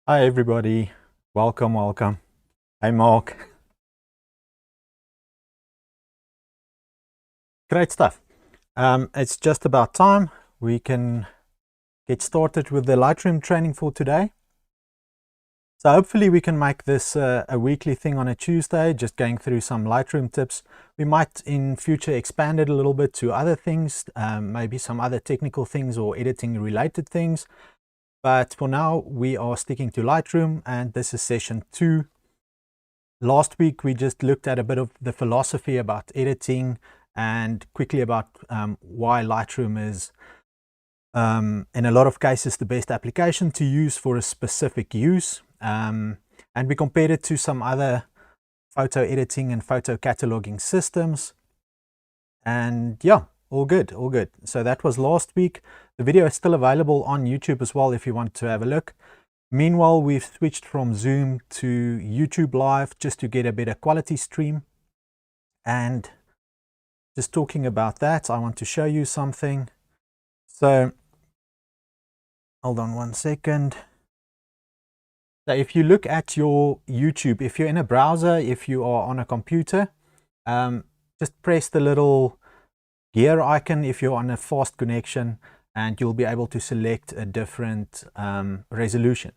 Hi everybody, welcome. Hey Mark. Great stuff. It's just about time we can get started with the Lightroom training for today. So hopefully we can make this a weekly thing on a Tuesday, just going through some Lightroom tips. We might in future expand it a little bit to other things, maybe some other technical things or editing related things. But for now we are sticking to Lightroom, and this is session 2. Last week we just looked at a bit of the philosophy about editing and quickly about why Lightroom is in a lot of cases the best application to use for a specific use, and we compared it to some other photo editing and photo cataloging systems, and yeah, all good. So that was last week. The video is still available on YouTube as well if you want to have a look. Meanwhile, we've switched from Zoom to YouTube Live just to get a better quality stream. And just talking about that, I want to show you something. So hold on one second. So if you look at your YouTube, if you're in a browser, if you are on a computer, just press the little gear icon if you're on a fast connection, and you'll be able to select a different resolution.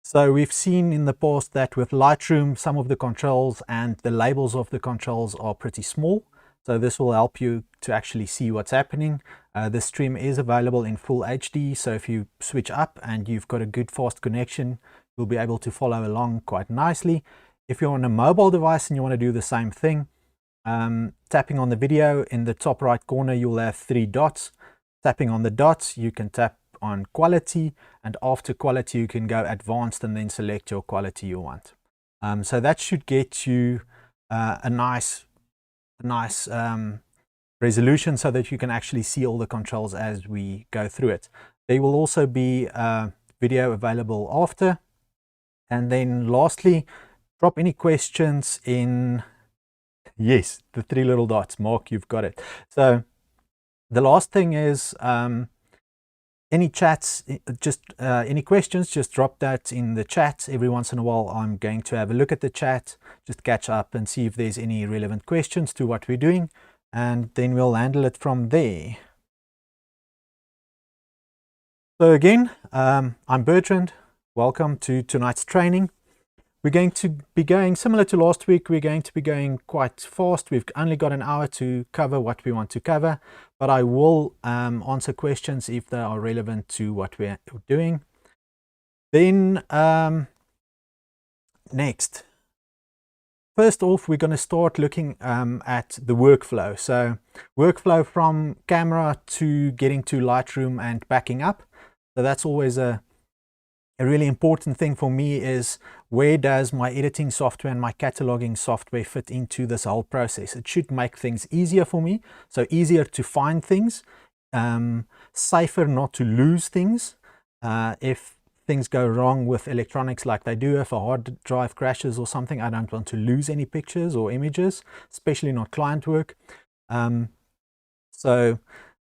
So we've seen in the past that with Lightroom, some of the controls and the labels of the controls are pretty small. So this will help you to actually see what's happening. The stream is available in full HD. So if you switch up and you've got a good fast connection, you'll be able to follow along quite nicely. If you're on a mobile device and you want to do the same thing, tapping on the video in the top right corner, you'll have 3 dots. Tapping on the dots, you can tap on quality, and after quality you can go advanced and then select your quality you want. So that should get you a nice resolution so that you can actually see all the controls as we go through it. There will also be a video available after. And then lastly, drop any questions in. Yes, the 3 little dots. Mark, you've got it. So the last thing is any chats, any questions, just drop that in the chat. Every once in a while I'm going to have a look at the chat, just catch up and see if there's any relevant questions to what we're doing, and then we'll handle it from there. So again, I'm Bertrand. Welcome to tonight's training. We're going to be going similar to last week. We're going to be going quite fast. We've only got an hour to cover what we want to cover, but I will answer questions if they are relevant to what we're doing. Then next, first off, we're going to start looking at the workflow. So workflow from camera to getting to Lightroom and backing up. So that's always a really important thing for me, is where does my editing software and my cataloging software fit into this whole process? It should make things easier for me, so easier to find things, safer not to lose things. If things go wrong with electronics like they do, if a hard drive crashes or something, I don't want to lose any pictures or images, especially not client work. So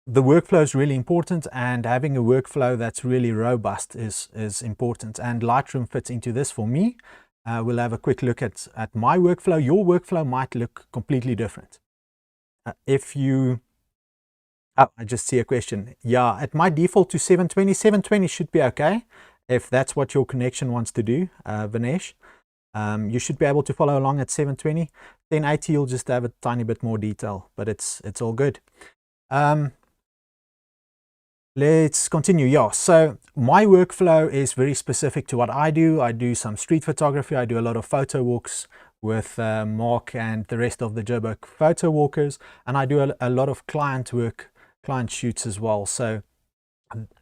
the workflow is really important, and having a workflow that's really robust is important, and Lightroom fits into this for me. We'll have a quick look at my workflow. Your workflow might look completely different. If you, oh, I just see a question. Yeah, it might default to 720. 720 should be okay if that's what your connection wants to do, Vinesh. You should be able to follow along at 720. 1080 you'll just have a tiny bit more detail, but it's all good. Let's continue. Yeah, so my workflow is very specific to what I do. I do some street photography. I do a lot of photo walks with Mark and the rest of the Joburg Photowalkers, and I do a lot of client work, client shoots as well. So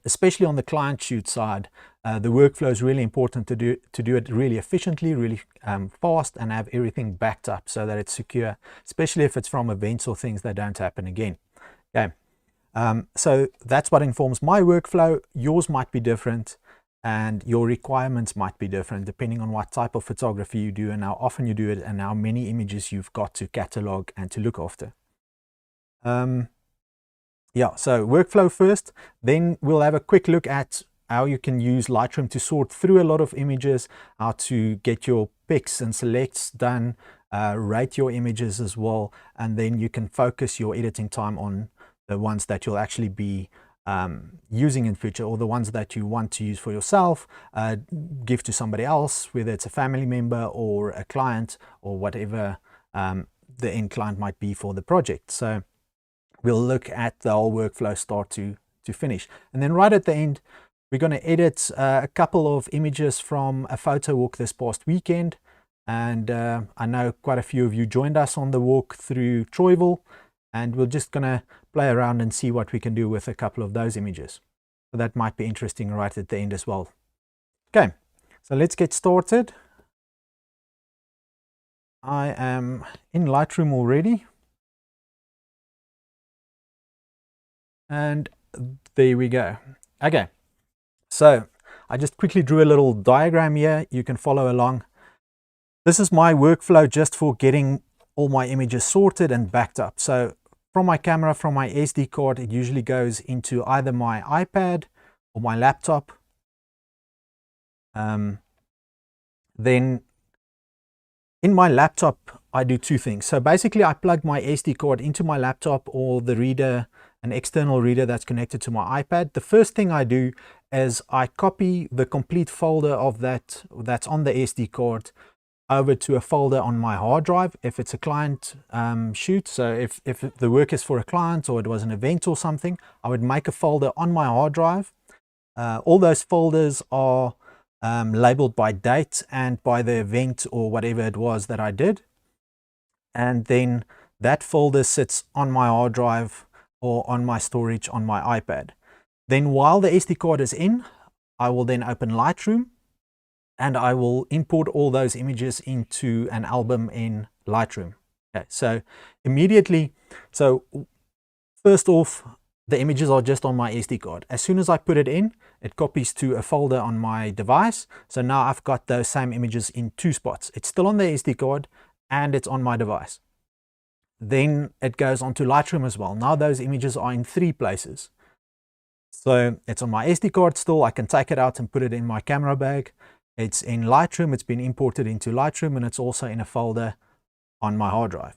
especially on the client shoot side, the workflow is really important to do it really efficiently, really fast, and have everything backed up so that it's secure, especially if it's from events or things that don't happen again. Okay. So that's what informs my workflow. Yours might be different, and your requirements might be different depending on what type of photography you do and how often you do it and how many images you've got to catalog and to look after. Yeah, so workflow first, then we'll have a quick look at how you can use Lightroom to sort through a lot of images, how to get your picks and selects done, rate your images as well, and then you can focus your editing time on the ones that you'll actually be using in future, or the ones that you want to use for yourself, give to somebody else, whether it's a family member or a client or whatever the end client might be for the project. So we'll look at the whole workflow start to finish. And then right at the end, we're going to edit a couple of images from a photo walk this past weekend. And I know quite a few of you joined us on the walk through Troyville, and we're just going to play around and see what we can do with a couple of those images. So that might be interesting right at the end as well. Okay, so let's get started. I am in Lightroom already. And there we go. Okay, so I just quickly drew a little diagram here. You can follow along. This is my workflow just for getting all my images sorted and backed up. So from my camera, from my SD card, it usually goes into either my iPad or my laptop. Then in my laptop, I do two things. So basically I plug my SD card into my laptop or the reader, an external reader that's connected to my iPad. The first thing I do is I copy the complete folder of that's on the SD card over to a folder on my hard drive if it's a client shoot. So if the work is for a client or it was an event or something, I would make a folder on my hard drive. All those folders are labeled by date and by the event or whatever it was that I did. And then that folder sits on my hard drive or on my storage on my iPad. Then while the SD card is in, I will then open Lightroom and I will import all those images into an album in Lightroom. Okay, so immediately, so first off, the images are just on my SD card. As soon as I put it in, it copies to a folder on my device. So now I've got those same images in two spots. It's still on the SD card and it's on my device. Then it goes onto Lightroom as well. Now those images are in three places. So it's on my SD card still. I can take it out and put it in my camera bag. It's in Lightroom. It's been imported into Lightroom, and it's also in a folder on my hard drive.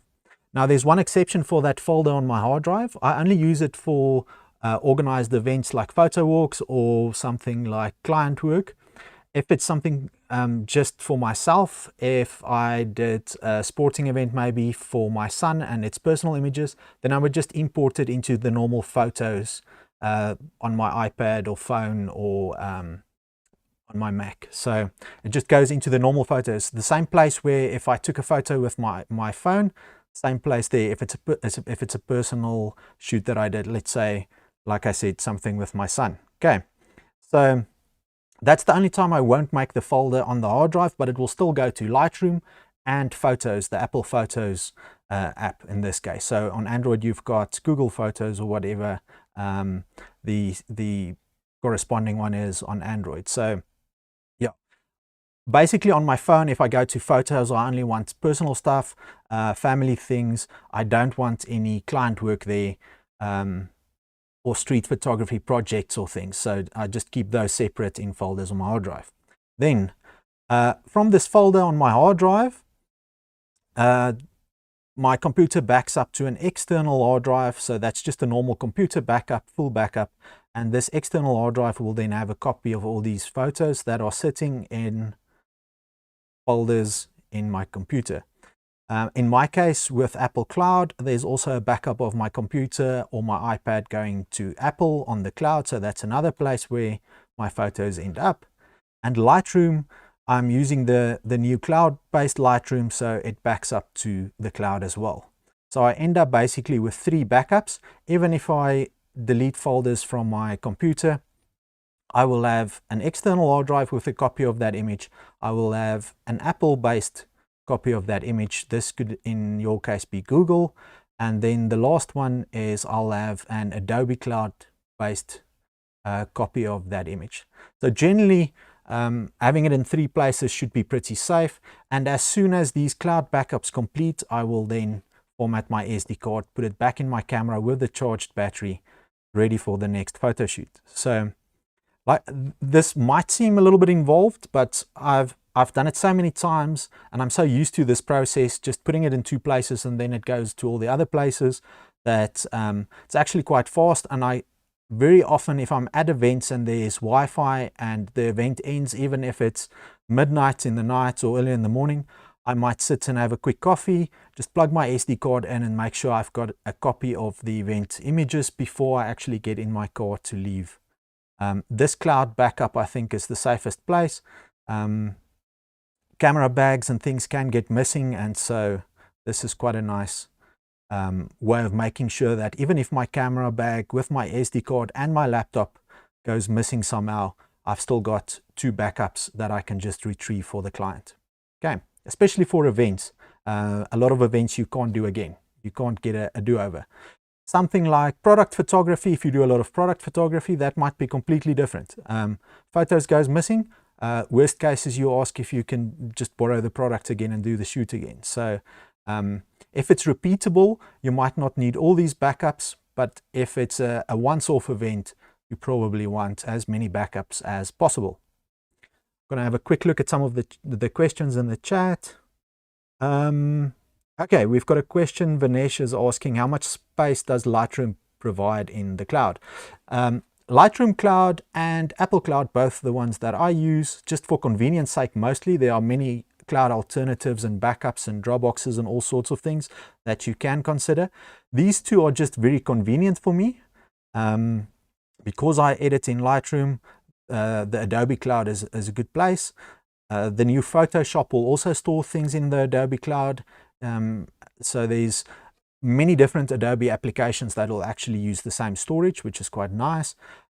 Now there's one exception for that folder on my hard drive. I only use it for organized events like photo walks or something like client work. If it's something just for myself, if I did a sporting event maybe for my son and it's personal images, then I would just import it into the normal photos on my iPad or phone or on my Mac. So it just goes into the normal photos. The same place where if I took a photo with my phone, same place there if it's a personal shoot that I did, let's say, like I said, something with my son. Okay, so that's the only time I won't make the folder on the hard drive, but it will still go to Lightroom and Photos, the Apple Photos app in this case. So on Android, you've got Google Photos or whatever the corresponding one is on Android. So yeah, basically on my phone, if I go to Photos, I only want personal stuff, family things. I don't want any client work there. Or street photography projects or things. So I just keep those separate in folders on my hard drive. Then from this folder on my hard drive, my computer backs up to an external hard drive. So that's just a normal computer backup, full backup. And this external hard drive will then have a copy of all these photos that are sitting in folders in my computer. In my case with Apple Cloud, there's also a backup of my computer or my iPad going to Apple on the cloud. So that's another place where my photos end up. And Lightroom, I'm using the new cloud-based Lightroom, so it backs up to the cloud as well. So I end up basically with three backups. Even if I delete folders from my computer, I will have an external hard drive with a copy of that image. I will have an Apple-based copy of that image. This could in your case be Google, and then the last one is I'll have an Adobe Cloud based copy of that image. So generally having it in three places should be pretty safe, and as soon as these cloud backups complete, I will then format my SD card, put it back in my camera with the charged battery, ready for the next photo shoot. So Like, this might seem a little bit involved, but I've done it so many times, and I'm so used to this process, just putting it in 2 places and then it goes to all the other places, that it's actually quite fast. And I very often, if I'm at events and there's Wi-Fi and the event ends, even if it's midnight in the night or early in the morning, I might sit and have a quick coffee, just plug my SD card in and make sure I've got a copy of the event images before I actually get in my car to leave. This cloud backup, I think, is the safest place. Camera bags and things can get missing, and so this is quite a nice way of making sure that even if my camera bag with my SD card and my laptop goes missing somehow, I've still got 2 backups that I can just retrieve for the client. Okay, especially for events. A lot of events you can't do again. You can't get a do-over. Something like product photography, if you do a lot of product photography, that might be completely different. Photos goes missing. Worst case is you ask if you can just borrow the product again and do the shoot again. So if it's repeatable, you might not need all these backups, but if it's a once-off event, you probably want as many backups as possible. I'm going to have a quick look at some of the questions in the chat. Okay, we've got a question. Vinesh is asking, how much space does Lightroom provide in the cloud? Lightroom Cloud and Apple Cloud, both the ones that I use, just for convenience sake mostly. There are many cloud alternatives and backups and Dropboxes and all sorts of things that you can consider. These 2 are just very convenient for me. Because I edit in Lightroom, the Adobe Cloud is a good place. The new Photoshop will also store things in the Adobe Cloud. So there's many different Adobe applications that will actually use the same storage, which is quite nice.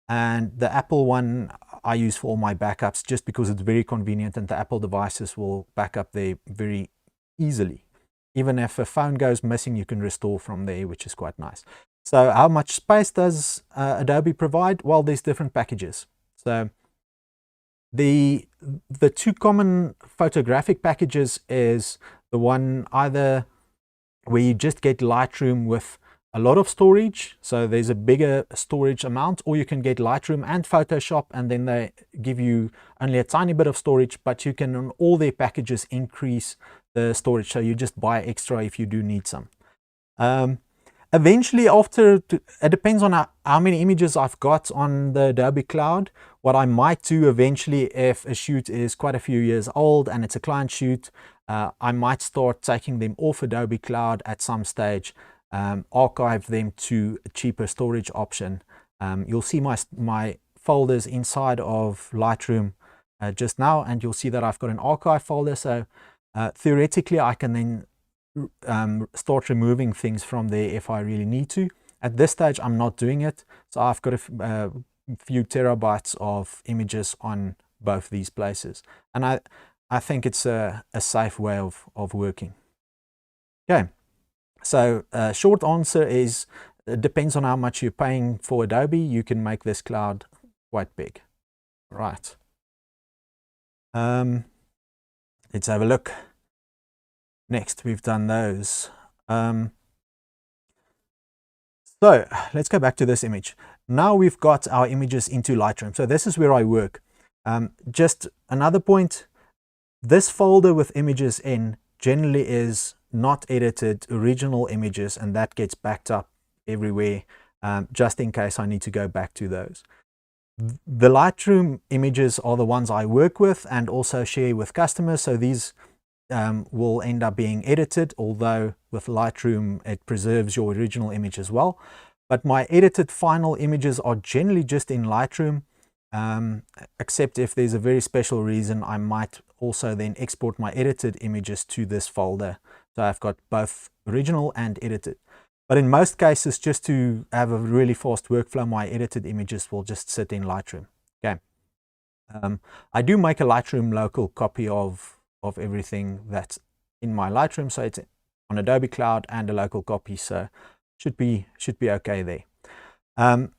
And the Apple one I use for all my backups just because it's very convenient, and the Apple devices will back up there very easily. Even if a phone goes missing, you can restore from there, which is quite nice. So how much space does Adobe provide? Well, there's different packages. So the 2 common photographic packages is the one either where you just get Lightroom with a lot of storage, so there's a bigger storage amount, or you can get Lightroom and Photoshop and then they give you only a tiny bit of storage, but you can on all their packages increase the storage, so you just buy extra if you do need some. Eventually, it depends on how many images I've got on the Adobe Cloud. What I might do eventually, if a shoot is quite a few years old and it's a client shoot, I might start taking them off Adobe Cloud at some stage, archive them to a cheaper storage option. You'll see my folders inside of Lightroom just now, and you'll see that I've got an archive folder. So theoretically, I can then start removing things from there if I really need to. At this stage, I'm not doing it. So I've got a few terabytes of images on both these places. And I think it's a safe way of working. Okay, so short answer is, it depends on how much you're paying for Adobe. You can make this cloud quite big. Right. Let's have a look. Next, we've done those. So let's go back to this image. Now we've got our images into Lightroom. So this is where I work. Just another point, this folder with images in generally is not edited original images, and that gets backed up everywhere just in case I need to go back to those. The Lightroom images are the ones I work with and also share with customers. So these will end up being edited, although with Lightroom it preserves your original image as well. But my edited final images are generally just in Lightroom, except if there's a very special reason, I might also then export my edited images to this folder. So I've got both original and edited. But in most cases, just to have a really fast workflow, my edited images will just sit in Lightroom. Okay. I do make a Lightroom local copy of everything that's in my Lightroom, so it's on Adobe Cloud and a local copy, so should be okay there.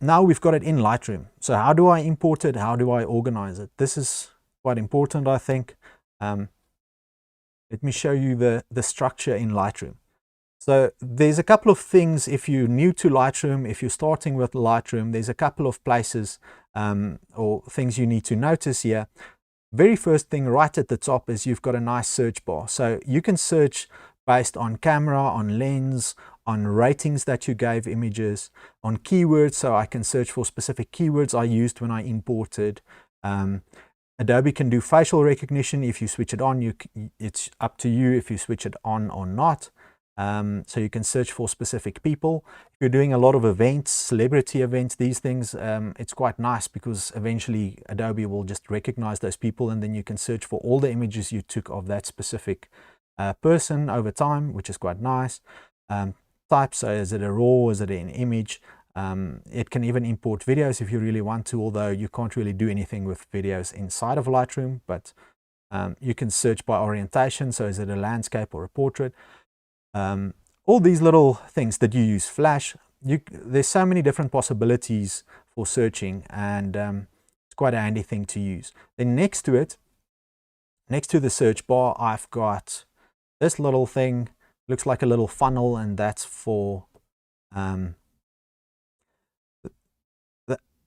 Now we've got it in Lightroom. So how do I import it? How do I organize it? This is quite important, I think. Let me show you the structure in Lightroom. So there's a couple of things. If you're new to Lightroom, if you're starting with Lightroom, there's a couple of places or things you need to notice here. Very first thing right at the top is you've got a nice search bar. So you can search based on camera, on lens, on ratings that you gave images, on keywords. So I can search for specific keywords I used when I imported. Adobe can do facial recognition. If you switch it on, it's up to you if you switch it on or not. So you can search for specific people. If you're doing a lot of events, celebrity events, these things, it's quite nice because eventually Adobe will just recognize those people, and then you can search for all the images you took of that specific person over time, which is quite nice. Type, so is it a raw, is it an image? It can even import videos if you really want to, although you can't really do anything with videos inside of Lightroom, but you can search by orientation, so is it a landscape or a portrait? All these little things that you use, flash, there's so many different possibilities for searching, and it's quite a handy thing to use. Then next to it, next to the search bar, I've got this little thing, looks like a little funnel, and that's for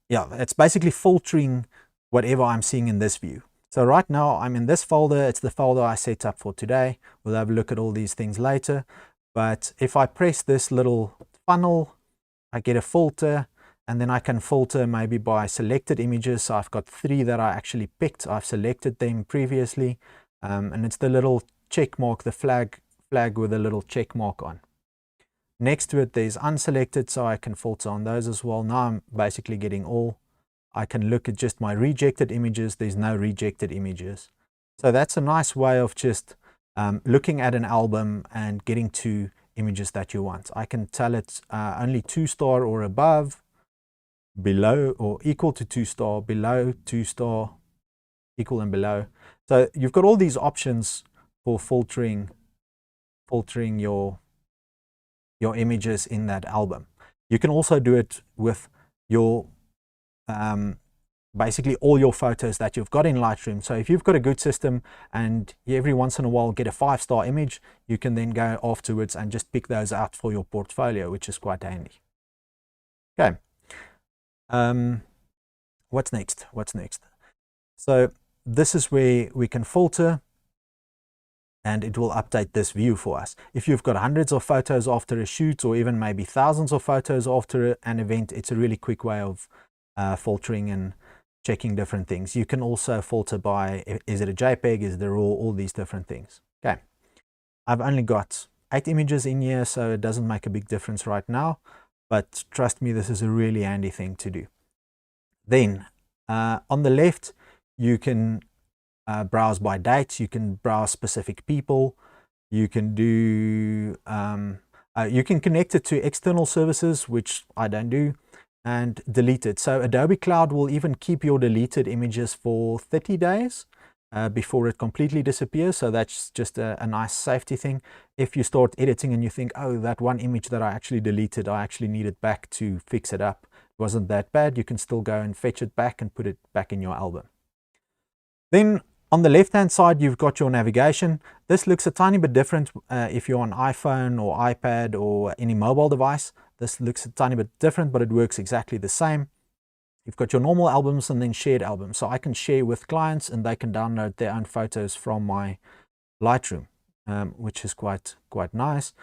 yeah, it's basically filtering whatever I'm seeing in this view. So right now I'm in this folder. It's the folder I set up for today. We'll have a look at all these things later. But if I press this little funnel, I get a filter, and then I can filter maybe by selected images. So I've got 3 that I actually picked. I've selected them previously. And it's the little check mark, the flag with a little check mark on. Next to it, there's unselected, so I can filter on those as well. Now I'm basically getting all. I can look at just my rejected images. There's no rejected images. So that's a nice way of just looking at an album and getting to images that you want. I can tell it only 2-star or above, below or equal to 2-star, below 2-star, equal and below. So you've got all these options for filtering your images in that album. You can also do it with your basically all your photos that you've got in Lightroom. So if you've got a good system and you every once in a while get a 5-star image, you can then go afterwards and just pick those out for your portfolio, which is quite handy. Okay. What's next? So this is where we can filter, and it will update this view for us. If you've got hundreds of photos after a shoot, or even maybe thousands of photos after an event, it's a really quick way of filtering and checking different things. You can also filter by, is it a JPEG, is it a RAW, all these different things. Okay, I've only got 8 images in here, so it doesn't make a big difference right now, but trust me, this is a really handy thing to do. Then on the left, you can browse by dates, you can browse specific people, you can do you can connect it to external services, which I don't do, and delete it. So Adobe Cloud will even keep your deleted images for 30 days before it completely disappears. So that's just a nice safety thing. If you start editing and you think, oh, that one image that I actually deleted, I actually need it back to fix it up, it wasn't that bad, you can still go and fetch it back and put it back in your album. Then on the left-hand side, you've got your navigation. This looks a tiny bit different if you're on iPhone or iPad or any mobile device. This looks a tiny bit different, but it works exactly the same. You've got your normal albums and then shared albums. So I can share with clients and they can download their own photos from my Lightroom, which is quite nice.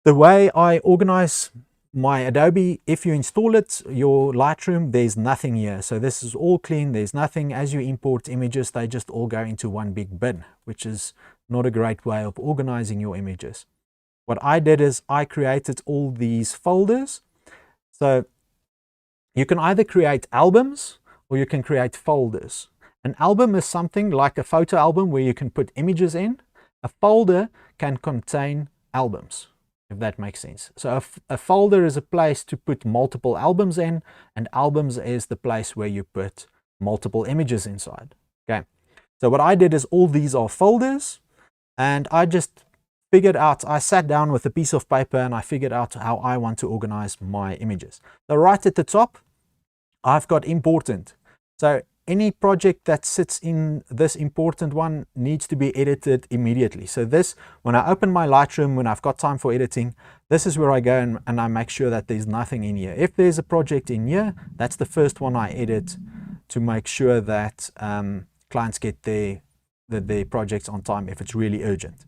The way I organize my Adobe, if you install it, your Lightroom, there's nothing here. So this is all clean, there's nothing. As you import images, they just all go into one big bin, which is not a great way of organizing your images. What I did is I created all these folders. So you can either create albums or you can create folders. An album is something like a photo album where you can put images in. A folder can contain albums, if that makes sense. So a folder is a place to put multiple albums in, and albums is the place where you put multiple images inside. Okay, so what I did is all these are folders, and I just figured out, I sat down with a piece of paper and I figured out how I want to organize my images. So right at the top, I've got important. So any project that sits in this important one needs to be edited immediately. So this, when I open my Lightroom, when I've got time for editing, this is where I go and I make sure that there's nothing in here. If there's a project in here, that's the first one I edit to make sure that clients get their projects on time if it's really urgent.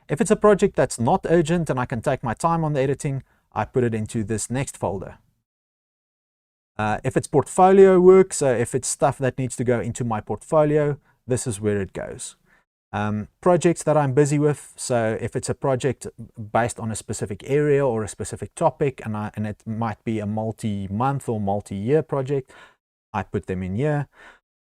If it's a project that's not urgent and I can take my time on the editing, I put it into this next folder. If it's portfolio work, so if it's stuff that needs to go into my portfolio, this is where it goes. Projects that I'm busy with, so if it's a project based on a specific area or a specific topic, and it might be a multi-month or multi-year project, I put them in here,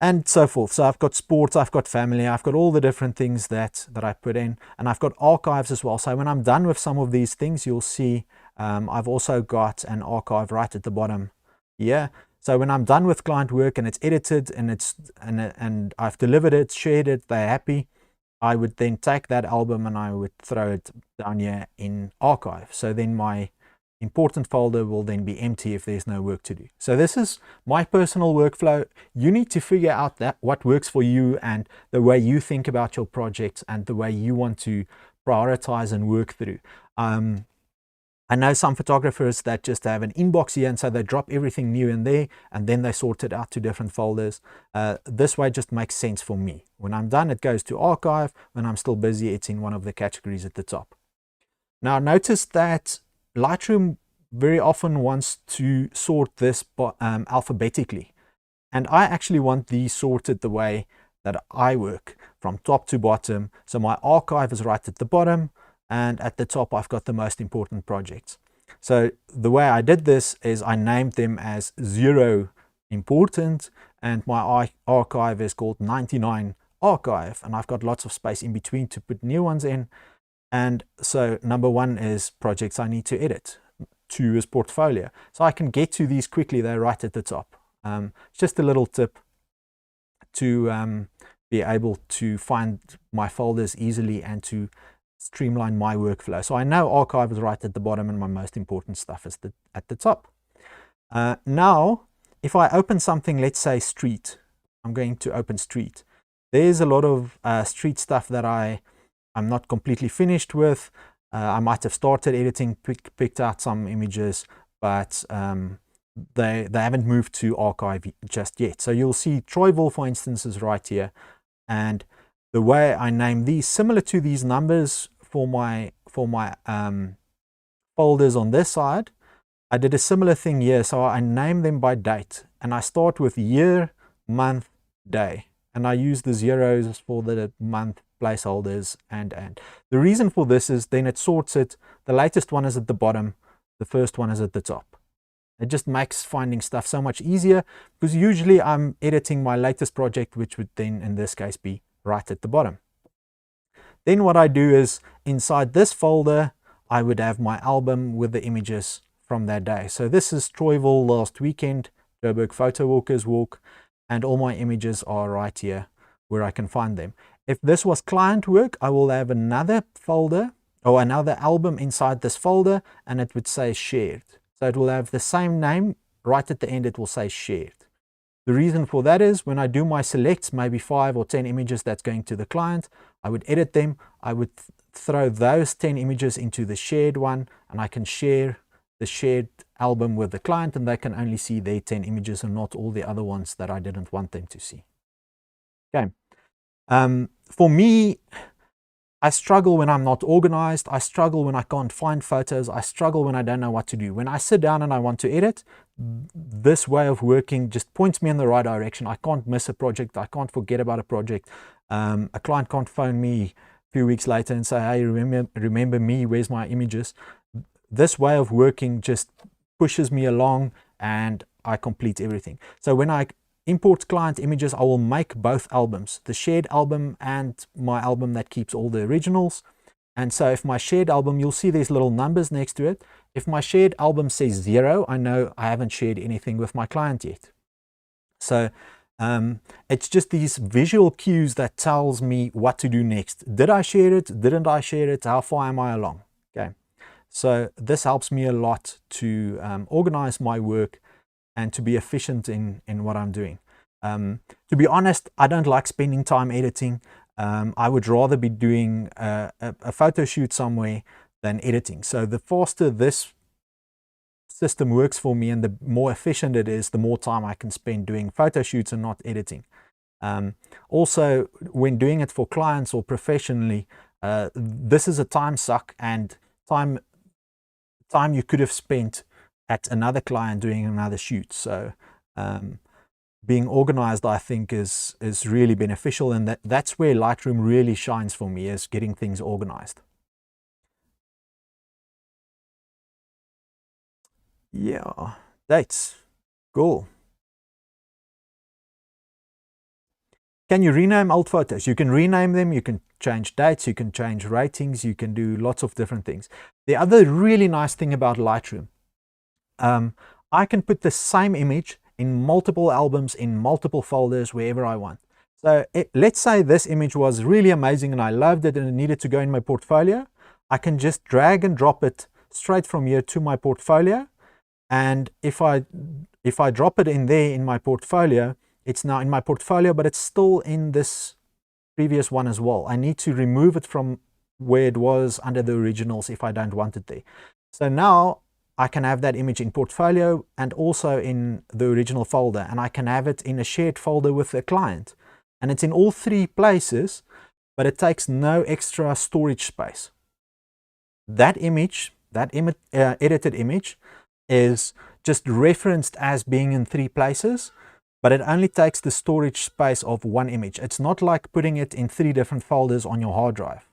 and so forth. So I've got sports, I've got family, I've got all the different things that I put in, and I've got archives as well. So when I'm done with some of these things, you'll see I've also got an archive right at the bottom. Yeah, so when I'm done with client work and it's edited and I've delivered it, shared it, they're happy, I would then take that album and I would throw it down here in archive. So then my important folder will then be empty if there's no work to do. So this is my personal workflow. You need to figure out what works for you and the way you think about your projects and the way you want to prioritize and work through. I know some photographers that just have an inbox here, and so they drop everything new in there and then they sort it out to different folders. This way just makes sense for me. When I'm done, it goes to archive. When I'm still busy, it's in one of the categories at the top. Now notice that Lightroom very often wants to sort this alphabetically, and I actually want these sorted the way that I work, from top to bottom. So my archive is right at the bottom, and at the top I've got the most important projects. So the way I did this is I named them as 0 important, and my archive is called 99 archive, and I've got lots of space in between to put new ones in. And so number 1 is projects I need to edit. 2 is portfolio. So I can get to these quickly, they're right at the top. It's just a little tip to be able to find my folders easily and to streamline my workflow. So I know archive is right at the bottom and my most important stuff is at the top. Now, if I open something, let's say street, I'm going to open street. There's a lot of street stuff that I'm not completely finished with. I might have started editing, picked out some images, but they haven't moved to archive just yet. So you'll see Troyville, for instance, is right here. And the way I name these, similar to these numbers for my folders on this side, I did a similar thing here. So I name them by date, and I start with year, month, day, and I use the zeros for the month placeholders. And the reason for this is then it sorts it. The latest one is at the bottom, the first one is at the top. It just makes finding stuff so much easier, because usually I'm editing my latest project, which would then in this case be right at the bottom. Then what I do is inside this folder I would have my album with the images from that day. So this is Troyville last weekend, Joburg Photowalkers walk, and all my images are right here where I can find them. If this was client work, I will have another folder or another album inside this folder, and it would say shared. So it will have the same name. Right at the end it will say shared. The reason for that is when I do my selects, maybe 5 or 10 images that's going to the client, I would edit them. I would throw those 10 images into the shared one, and I can share the shared album with the client, and they can only see their 10 images and not all the other ones that I didn't want them to see. Okay. For me, I struggle when I'm not organized. I struggle when I can't find photos. I struggle when I don't know what to do. When I sit down and I want to edit, this way of working just points me in the right direction. I can't miss a project. I can't forget about a project. A client can't phone me a few weeks later and say, hey, remember me, where's my images? This way of working just pushes me along and I complete everything. So when I import client images, I will make both albums, the shared album and my album that keeps all the originals. And so if my shared album, you'll see there's little numbers next to it. If my shared album says 0, I know I haven't shared anything with my client yet. So it's just these visual cues that tells me what to do next. Did I share it? Didn't I share it? How far am I along? Okay. So this helps me a lot to organize my work and to be efficient in what I'm doing. To be honest, I don't like spending time editing. I would rather be doing a photo shoot somewhere than editing. So the faster this system works for me and the more efficient it is, the more time I can spend doing photo shoots and not editing. Also, when doing it for clients or professionally, this is a time suck and time you could have spent at another client doing another shoot. So being organized, I think, is really beneficial, and that's where Lightroom really shines for me, is getting things organized. Yeah, dates. Cool. Can you rename old photos? You can rename them, you can change dates, you can change ratings, you can do lots of different things. The other really nice thing about Lightroom, I can put the same image in multiple albums, in multiple folders, wherever I want. So let's say this image was really amazing and I loved it and it needed to go in my portfolio. I can just drag and drop it straight from here to my portfolio. And if I drop it in there in my portfolio, it's now in my portfolio, but it's still in this previous one as well. I need to remove it from where it was under the originals if I don't want it there. So now I can have that image in portfolio and also in the original folder, and I can have it in a shared folder with the client. And it's in all three places, but it takes no extra storage space. That image, edited image, is just referenced as being in three places, but it only takes the storage space of one image. It's not like putting it in 3 different folders on your hard drive,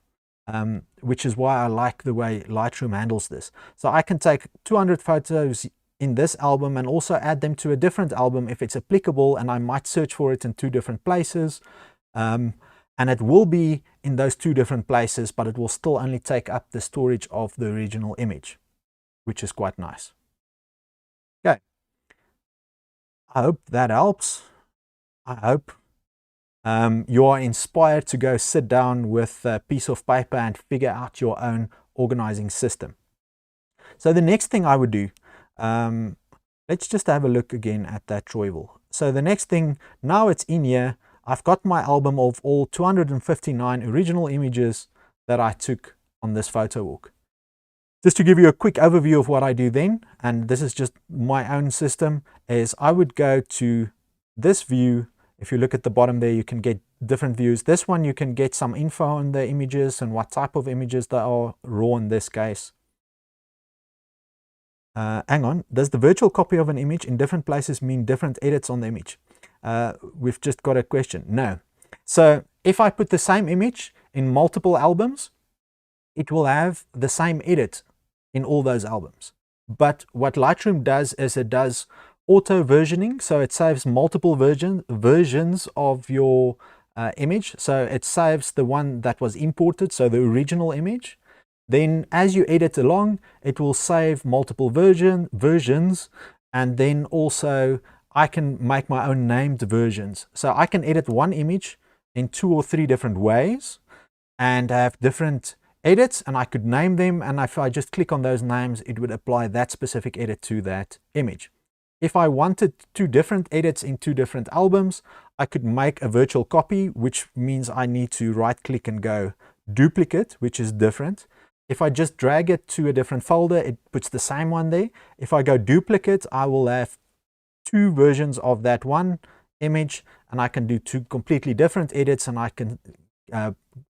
which is why I like the way Lightroom handles this. So I can take 200 photos in this album and also add them to a different album if it's applicable, and I might search for it in 2 different places. And it will be in those 2 different places, but it will still only take up the storage of the original image, which is quite nice. Okay. I hope that helps. I hope you are inspired to go sit down with a piece of paper and figure out your own organizing system. So the next thing I would do, let's just have a look again at that Troyville. So the next thing, now it's in here, I've got my album of all 259 original images that I took on this photo walk. Just to give you a quick overview of what I do then, and this is just my own system, is I would go to this view. If you look at the bottom there, you can get different views. This one, you can get some info on the images and what type of images they are, raw in this case. Hang on, does the virtual copy of an image in different places mean different edits on the image? We've just got a question. No. So if I put the same image in multiple albums, it will have the same edit in all those albums. But what Lightroom does is it does auto versioning, so it saves multiple versions of your image. So it saves the one that was imported, so the original image. Then as you edit along, it will save multiple versions, and then also I can make my own named versions. So I can edit one image in 2 or 3 different ways and have different edits, and I could name them, and if I just click on those names, it would apply that specific edit to that image. If I wanted 2 different edits in 2 different albums, I could make a virtual copy, which means I need to right click and go duplicate, which is different. If I just drag it to a different folder, it puts the same one there. If I go duplicate, I will have 2 versions of that one image, and I can do 2 completely different edits, and I can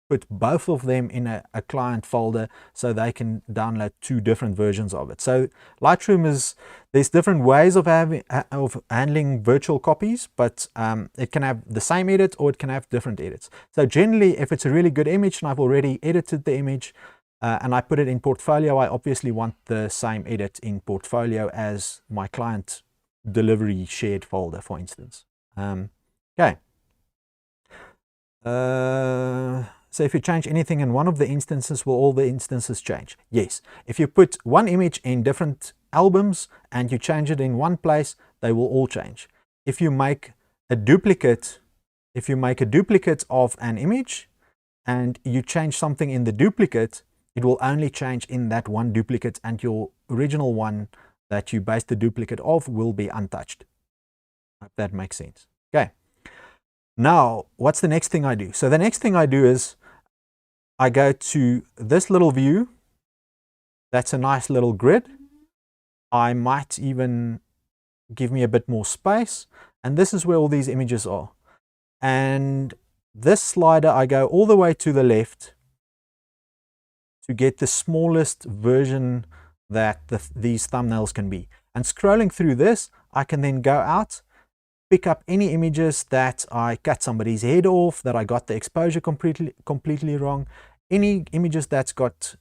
put both of them in a client folder so they can download 2 different versions of it. So Lightroom there's different ways of handling virtual copies, but it can have the same edit or it can have different edits. So generally, if it's a really good image and I've already edited the image and I put it in portfolio, I obviously want the same edit in portfolio as my client delivery shared folder, for instance. Okay. So if you change anything in one of the instances, will all the instances change? Yes. If you put one image in different albums and you change it in one place, they will all change. If you make a duplicate, of an image and you change something in the duplicate, it will only change in that one duplicate, and your original one that you based the duplicate of will be untouched. Hope that makes sense. Okay. Now, what's the next thing I do? So the next thing I do is I go to this little view. That's a nice little grid. I might even give me a bit more space. And this is where all these images are. And this slider, I go all the way to the left to get the smallest version that these thumbnails can be. And scrolling through this, I can then go out, pick up any images that I cut somebody's head off, that I got the exposure completely wrong, any images that's got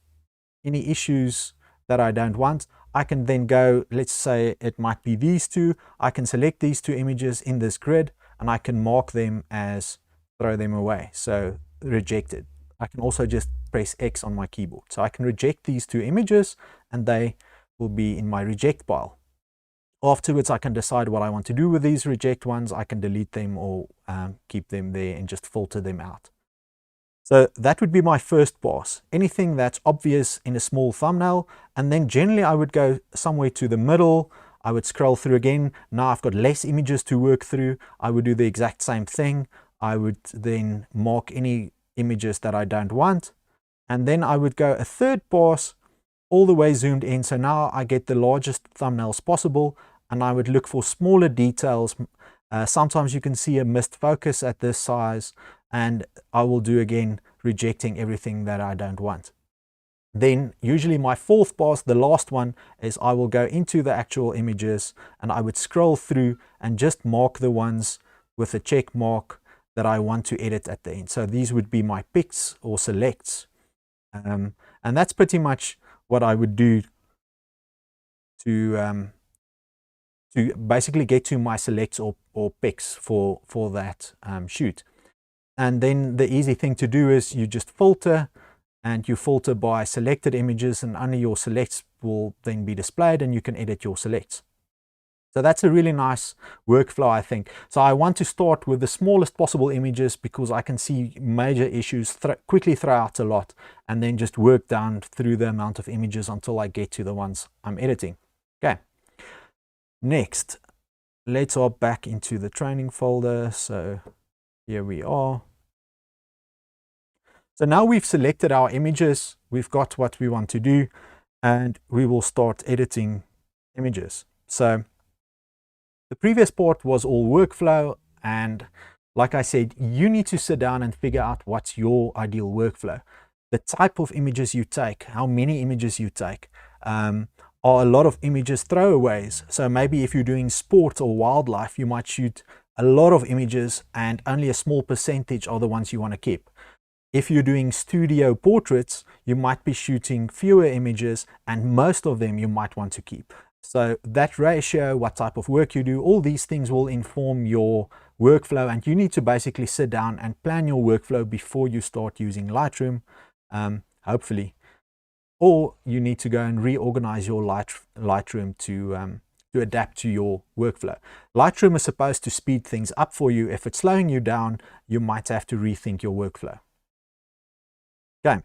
any issues that I don't want. I can then go, let's say it might be these two. I can select these two images in this grid and I can mark them as throw them away. So rejected. I can also just press X on my keyboard. So I can reject these two images and they will be in my reject pile. Afterwards, I can decide what I want to do with these reject ones. I can delete them or keep them there and just filter them out. So that would be my first pass. Anything that's obvious in a small thumbnail. And then generally I would go somewhere to the middle. I would scroll through again. Now I've got less images to work through. I would do the exact same thing. I would then mark any images that I don't want. And then I would go a third pass all the way zoomed in. So now I get the largest thumbnails possible. And I would look for smaller details. Sometimes you can see a missed focus at this size. And I will do again, rejecting everything that I don't want. Then usually my fourth pass, the last one, is I will go into the actual images and I would scroll through and just mark the ones with a check mark that I want to edit at the end. So these would be my picks or selects. And that's pretty much what I would do to basically get to my selects or picks for that shoot. And then the easy thing to do is you just filter, and you filter by selected images, and only your selects will then be displayed and you can edit your selects. So that's a really nice workflow, I think. So I want to start with the smallest possible images because I can see major issues, quickly throw out a lot, and then just work down through the amount of images until I get to the ones I'm editing. Okay. Next, let's hop back into the training folder. So here we are. So now we've selected our images, we've got what we want to do, and we will start editing images. So the previous part was all workflow, and like I said, you need to sit down and figure out what's your ideal workflow. The type of images you take, how many images you take. Are a lot of images throwaways? So maybe if you're doing sport or wildlife, you might shoot a lot of images and only a small percentage are the ones you want to keep. If you're doing studio portraits, you might be shooting fewer images and most of them you might want to keep. So that ratio, what type of work you do, all these things will inform your workflow, and you need to basically sit down and plan your workflow before you start using Lightroom, hopefully. Or you need to go and reorganize your Lightroom to adapt to your workflow. Lightroom is supposed to speed things up for you. If it's slowing you down, you might have to rethink your workflow. Okay,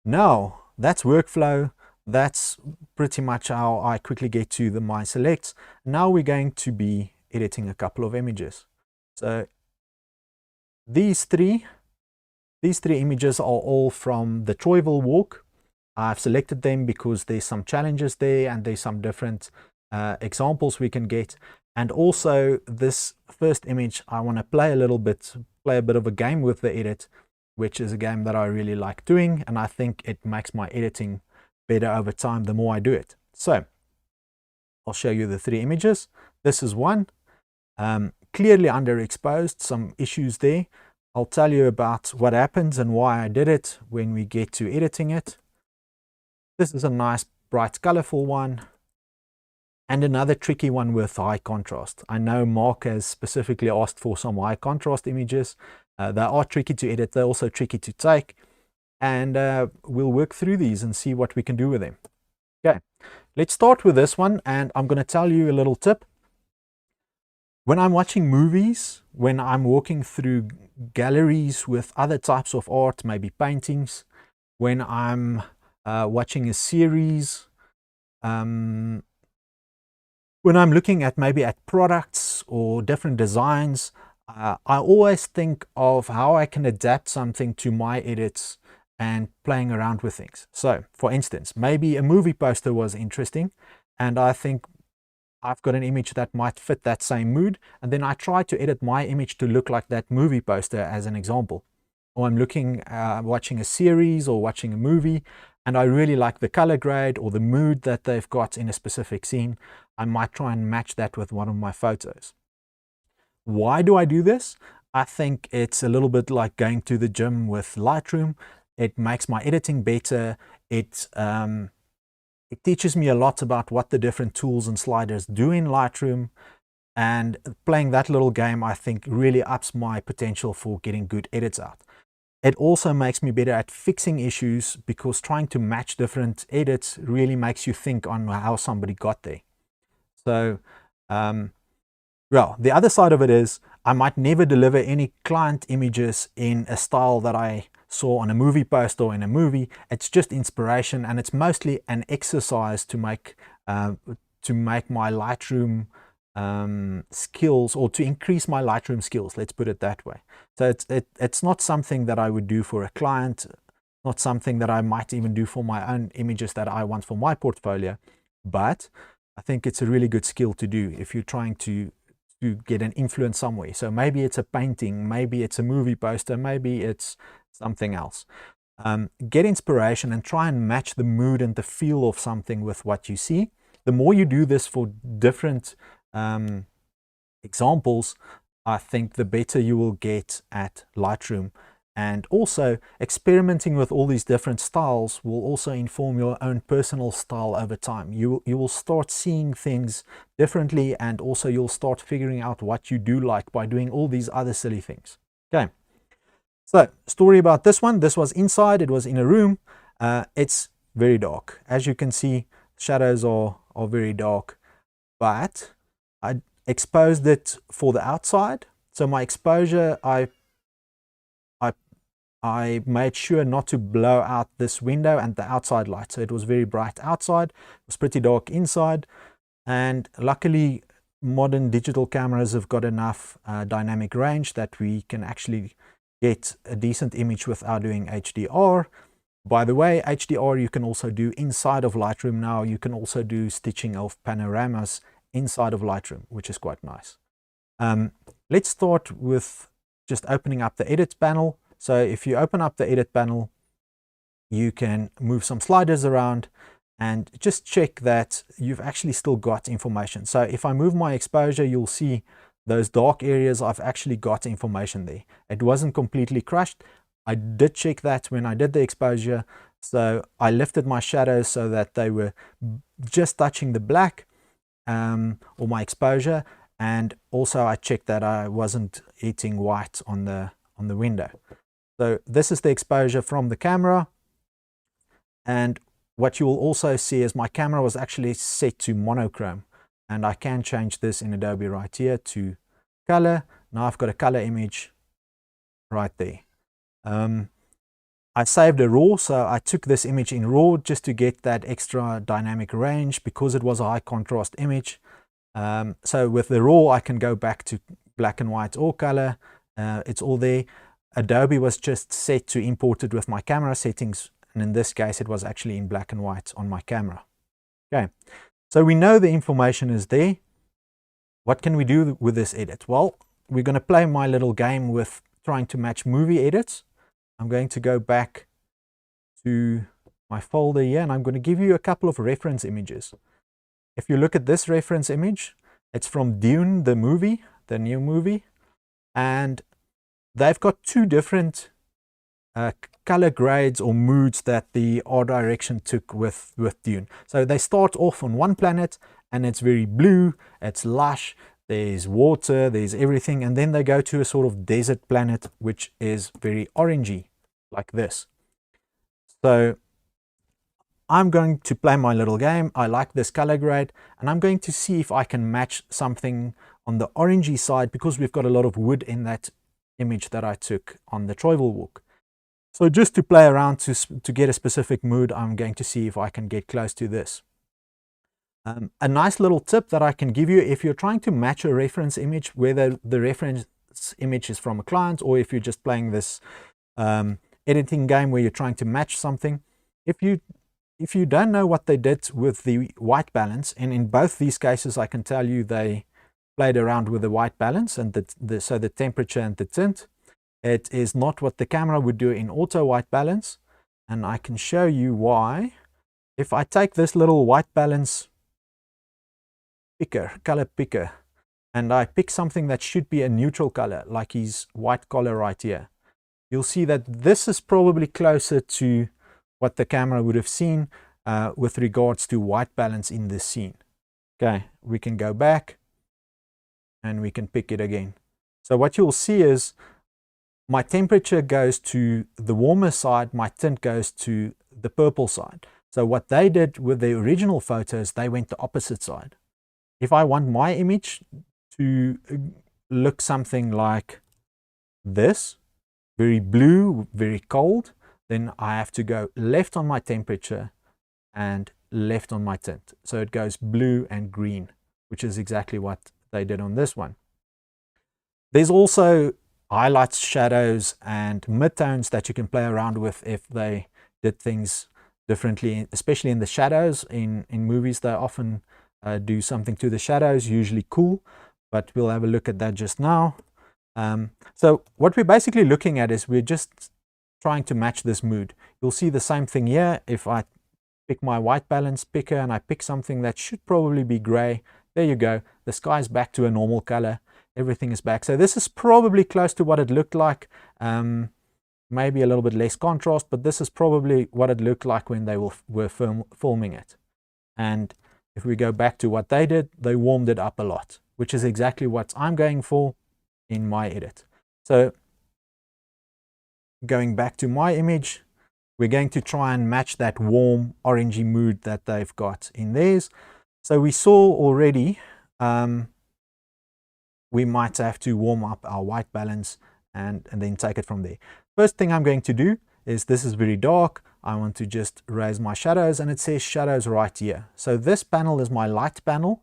now that's workflow. That's pretty much how I quickly get to my selects. Now we're going to be editing a couple of images. So these three images are all from the Troyville walk. I've selected them because there's some challenges there and there's some different examples we can get. And also this first image, I want to play a bit of a game with the edit, which is a game that I really like doing, and I think it makes my editing better over time the more I do it. So I'll show you the three images. This is one, clearly underexposed, some issues there. I'll tell you about what happens and why I did it when we get to editing it. This is a nice, bright, colorful one. And another tricky one with high contrast. I know Mark has specifically asked for some high contrast images. They are tricky to edit. They're also tricky to take. And we'll work through these and see what we can do with them. Okay, let's start with this one. And I'm going to tell you a little tip. When I'm watching movies, when I'm walking through galleries with other types of art, maybe paintings, when I'm watching a series, when I'm looking at maybe at products or different designs, I always think of how I can adapt something to my edits and playing around with things. So, for instance, maybe a movie poster was interesting, and I think I've got an image that might fit that same mood, and then I try to edit my image to look like that movie poster as an example. Or I'm watching a series or watching a movie, and I really like the color grade or the mood that they've got in a specific scene. I might try and match that with one of my photos. Why do I do this? I think it's a little bit like going to the gym with Lightroom. It makes my editing better. It teaches me a lot about what the different tools and sliders do in Lightroom. And playing that little game, I think, really ups my potential for getting good edits out. It also makes me better at fixing issues, because trying to match different edits really makes you think on how somebody got there. So, well, the other side of it is I might never deliver any client images in a style that I saw on a movie poster or in a movie. It's just inspiration, and it's mostly an exercise to make my Lightroom skills, or to increase my Lightroom skills, let's put it that way. So it's not something that I would do for a client, not something that I might even do for my own images that I want for my portfolio, but I think it's a really good skill to do if you're trying to get an influence somewhere. So maybe it's a painting, maybe it's a movie poster, maybe it's something else. Get inspiration and try and match the mood and the feel of something with what you see. The more you do this for different examples, I think the better you will get at Lightroom. And also, experimenting with all these different styles will also inform your own personal style over time. You will start seeing things differently, and also you'll start figuring out what you do like by doing all these other silly things. Okay, so story about this one. This was inside, it was in a room. It's very dark. As you can see, shadows are very dark, but I exposed it for the outside. So my exposure, I made sure not to blow out this window and the outside light. So it was very bright outside, it was pretty dark inside. And luckily, modern digital cameras have got enough dynamic range that we can actually get a decent image without doing HDR. By the way, HDR you can also do inside of Lightroom now. You can also do stitching of panoramas inside of Lightroom, which is quite nice. Let's start with just opening up the edit panel. So if you open up the edit panel, you can move some sliders around and just check that you've actually still got information. So if I move my exposure, you'll see those dark areas. I've actually got information there. It wasn't completely crushed. I did check that when I did the exposure. So I lifted my shadows so that they were just touching the black or my exposure. And also I checked that I wasn't hitting white on the window. So this is the exposure from the camera, and what you will also see is my camera was actually set to monochrome, and I can change this in Adobe right here to color. Now I've got a color image right there. I saved a raw, so I took this image in raw just to get that extra dynamic range because it was a high contrast image. So with the raw I can go back to black and white or color. It's all there. Adobe was just set to import it with my camera settings, and in this case it was actually in black and white on my camera. Okay, so we know the information is there. What can we do with this edit? Well, we're going to play my little game with trying to match movie edits. I'm going to go back to my folder here, and I'm going to give you a couple of reference images. If you look at this reference image, it's from Dune, the movie, the new movie, and they've got two different color grades or moods that the art direction took with Dune. So they start off on one planet and it's very blue, it's lush, there's water, there's everything, and then they go to a sort of desert planet which is very orangey, like this. So I'm going to play my little game. I like this color grade, and I'm going to see if I can match something on the orangey side, because we've got a lot of wood in that image that I took on the travel walk. So just to play around to get a specific mood, I'm going to see if I can get close to this. A nice little tip that I can give you, if you're trying to match a reference image where the reference image is from a client, or if you're just playing this editing game where you're trying to match something. If you don't know what they did with the white balance, and in both these cases I can tell you they played around with the white balance and so the temperature and the tint, it is not what the camera would do in auto white balance, and I can show you why. If I take this little white balance picker, color picker, and I pick something that should be a neutral color, like his white collar right here, you'll see that this is probably closer to what the camera would have seen with regards to white balance in this scene. Okay, we can go back and we can pick it again. So what you'll see is my temperature goes to the warmer side, my tint goes to the purple side. So what they did with the original photos, they went the opposite side. If I want my image to look something like this, very blue, very cold, then I have to go left on my temperature and left on my tint. So it goes blue and green, which is exactly what they did on this one. There's also highlights, shadows, and midtones that you can play around with if they did things differently, especially in the shadows. In movies, they often do something to the shadows, usually cool, but we'll have a look at that just now. So what we're basically looking at is we're just trying to match this mood. You'll see the same thing here. If I pick my white balance picker and I pick something that should probably be gray, there you go. The sky's back to a normal color. Everything is back. So this is probably close to what it looked like. Maybe a little bit less contrast, but this is probably what it looked like when they were filming it. And if we go back to what they did, they warmed it up a lot, which is exactly what I'm going for in my edit. So going back to my image, we're going to try and match that warm orangey mood that they've got in theirs. So we saw already we might have to warm up our white balance and then take it from there. First thing I'm going to do is, this is very dark, I want to just raise my shadows, and it says shadows right here. So this panel is my light panel.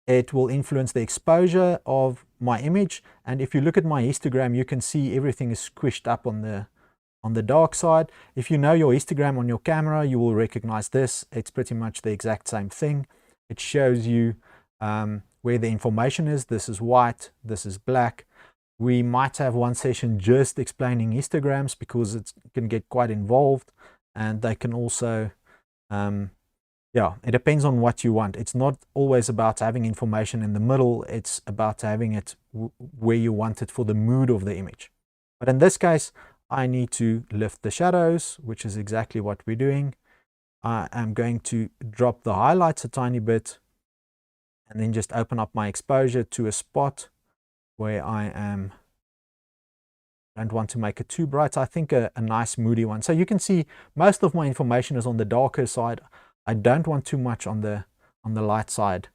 It will influence the exposure of my image, and if you look at my histogram, you can see everything is squished up on the dark side. If you know your histogram on your camera, you will recognize this. It's pretty much the exact same thing. It shows you where the information is. This is white, this is black. We might have one session just explaining histograms because it can get quite involved, and they can also yeah, it depends on what you want. It's not always about having information in the middle, it's about having it where you want it for the mood of the image. But in this case, I need to lift the shadows, which is exactly what we're doing. I am going to drop the highlights a tiny bit and then just open up my exposure to a spot where I don't want to make it too bright. I think a nice moody one. So you can see most of my information is on the darker side. I don't want too much on the light side,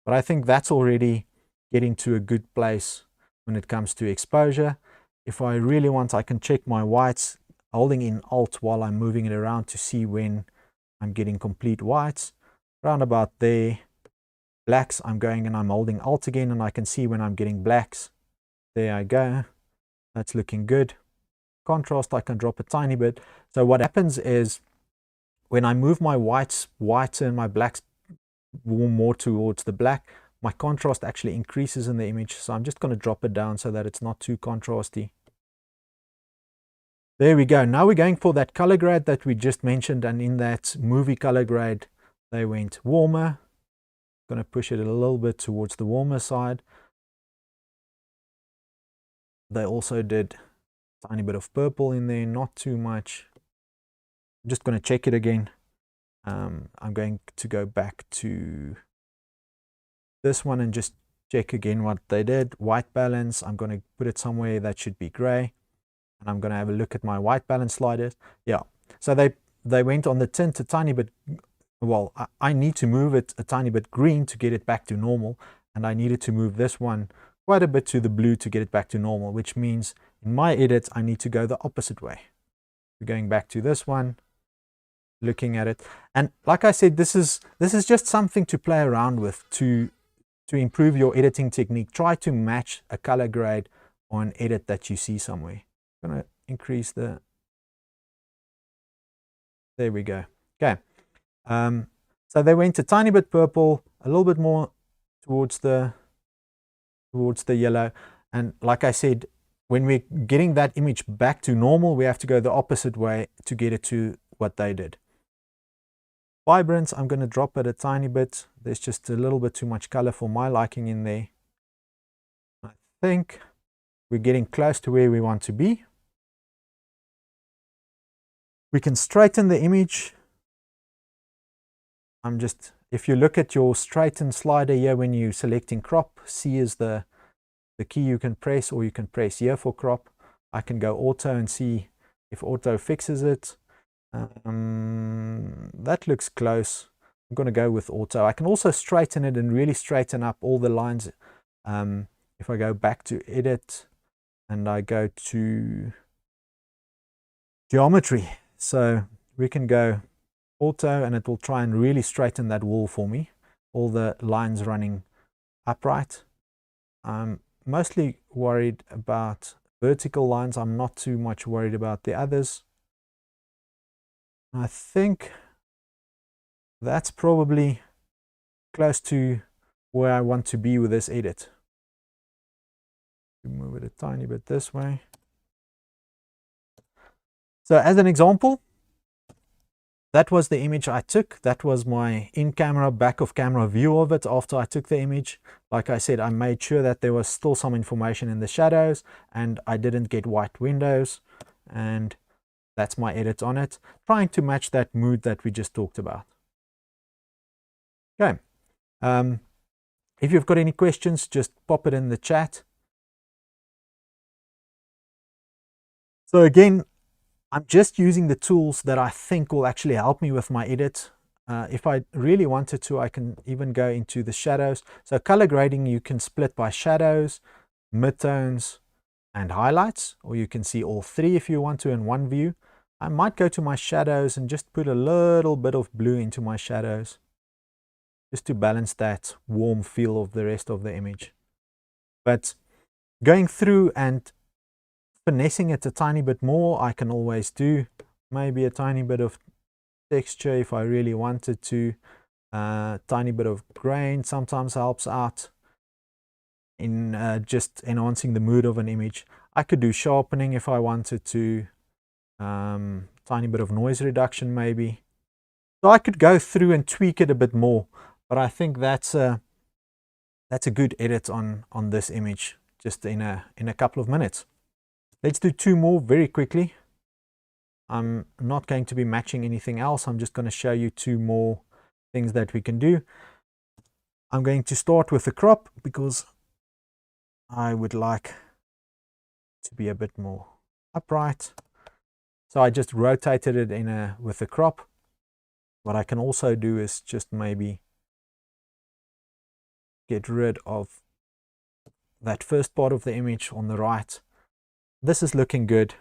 but I think that's already getting to a good place when it comes to exposure. If I really want, I can check my whites, holding in Alt while I'm moving it around to see when I'm getting complete whites. Around about there. Blacks, I'm going and I'm holding Alt again, and I can see when I'm getting blacks. There I go. That's looking good. Contrast, I can drop a tiny bit. So what happens is, when I move my whites whiter and my blacks more towards the black, my contrast actually increases in the image. So I'm just going to drop it down so that it's not too contrasty. There we go. Now we're going for that color grade that we just mentioned, and in that movie color grade, they went warmer. Going to push it a little bit towards the warmer side. They also did a tiny bit of purple in there, not too much. I'm just going to check it again. I'm going to go back to this one and just check again what they did. White balance, I'm going to put it somewhere that should be gray. And I'm going to have a look at my white balance sliders. Yeah, so they went on the tint a tiny bit. Well, I need to move it a tiny bit green to get it back to normal. And I needed to move this one quite a bit to the blue to get it back to normal, which means in my edit, I need to go the opposite way. We're going back to this one, looking at it. And like I said, this is just something to play around with, to to improve your editing technique, try to match a color grade or an edit that you see somewhere. I'm going to increase the, there we go. Okay. So they went a tiny bit purple, a little bit more towards the yellow. And like I said, when we're getting that image back to normal, we have to go the opposite way to get it to what they did. Vibrance, I'm going to drop it a tiny bit. There's just a little bit too much color for my liking in there. I think we're getting close to where we want to be. We can straighten the image. If you look at your straighten slider here when you're selecting crop, C is the key you can press, or you can press here for crop. I can go auto and see if auto fixes it. That looks close. I'm going to go with auto. I can also straighten it and really straighten up all the lines. If I go back to edit and I go to geometry, so we can go auto and it will try and really straighten that wall for me, all the lines running upright. I'm mostly worried about vertical lines. I'm not too much worried about the others. I think that's probably close to where I want to be with this edit. Move it a tiny bit this way. So as an example, that was the image I took. That was my in-camera, back-of-camera view of it after I took the image. Like I said, I made sure that there was still some information in the shadows and I didn't get white windows. And that's my edit on it, trying to match that mood that we just talked about. Okay. If you've got any questions, just pop it in the chat. So again, I'm just using the tools that I think will actually help me with my edit. If I really wanted to, I can even go into the shadows. So color grading, you can split by shadows, midtones, and highlights, or you can see all three if you want to in one view. I might go to my shadows and just put a little bit of blue into my shadows, just to balance that warm feel of the rest of the image. But going through and finessing it a tiny bit more, I can always do maybe a tiny bit of texture if I really wanted to. Tiny bit of grain sometimes helps out in just enhancing the mood of an image. I could do sharpening if I wanted to. Tiny bit of noise reduction maybe. So I could go through and tweak it a bit more, but I think that's a good edit on this image just in a couple of minutes. Let's do two more very quickly. I'm not going to be matching anything else. I'm just going to show you two more things that we can do. I'm going to start with the crop because I would like to be a bit more upright. So I just rotated it with the crop. What I can also do is just maybe get rid of that first part of the image on the right. This is looking good.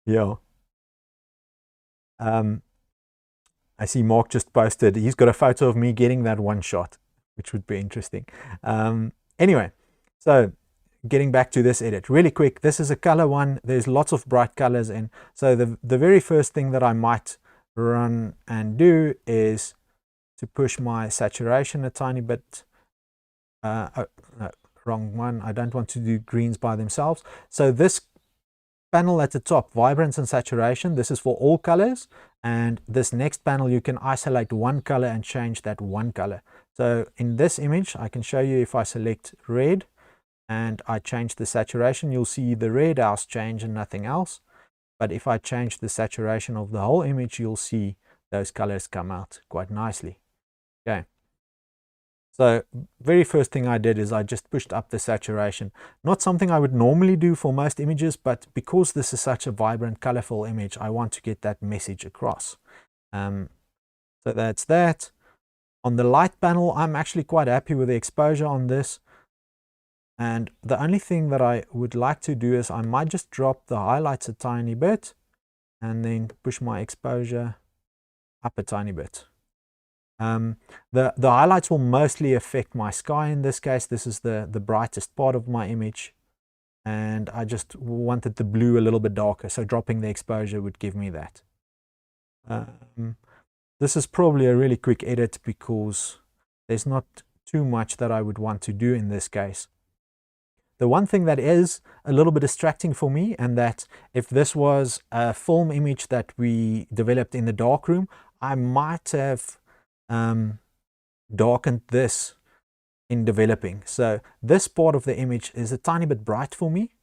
Yeah. I see Mark just posted, he's got a photo of me getting that one shot, which would be interesting. Anyway, so getting back to this edit really quick, this is a color one. There's lots of bright colors in. So the very first thing that I might run and do is to push my saturation a tiny bit. Oh, no, wrong one. I don't want to do greens by themselves. So this panel at the top, vibrance and saturation, this is for all colors. And this next panel, you can isolate one color and change that one color. So in this image, I can show you if I select red and I change the saturation, you'll see the red house change and nothing else. But if I change the saturation of the whole image, you'll see those colors come out quite nicely. Okay. So very first thing I did is I just pushed up the saturation. Not something I would normally do for most images, but because this is such a vibrant, colorful image, I want to get that message across. So that's that. On the light panel, I'm actually quite happy with the exposure on this. And the only thing that I would like to do is I might just drop the highlights a tiny bit and then push my exposure up a tiny bit. The highlights will mostly affect my sky in this case. This is the brightest part of my image, and I just wanted the blue a little bit darker, so dropping the exposure would give me that. This is probably a really quick edit because there's not too much that I would want to do in this case. The one thing that is a little bit distracting for me, and that if this was a film image that we developed in the darkroom, I might have darkened this in developing. So this part of the image is a tiny bit bright for me.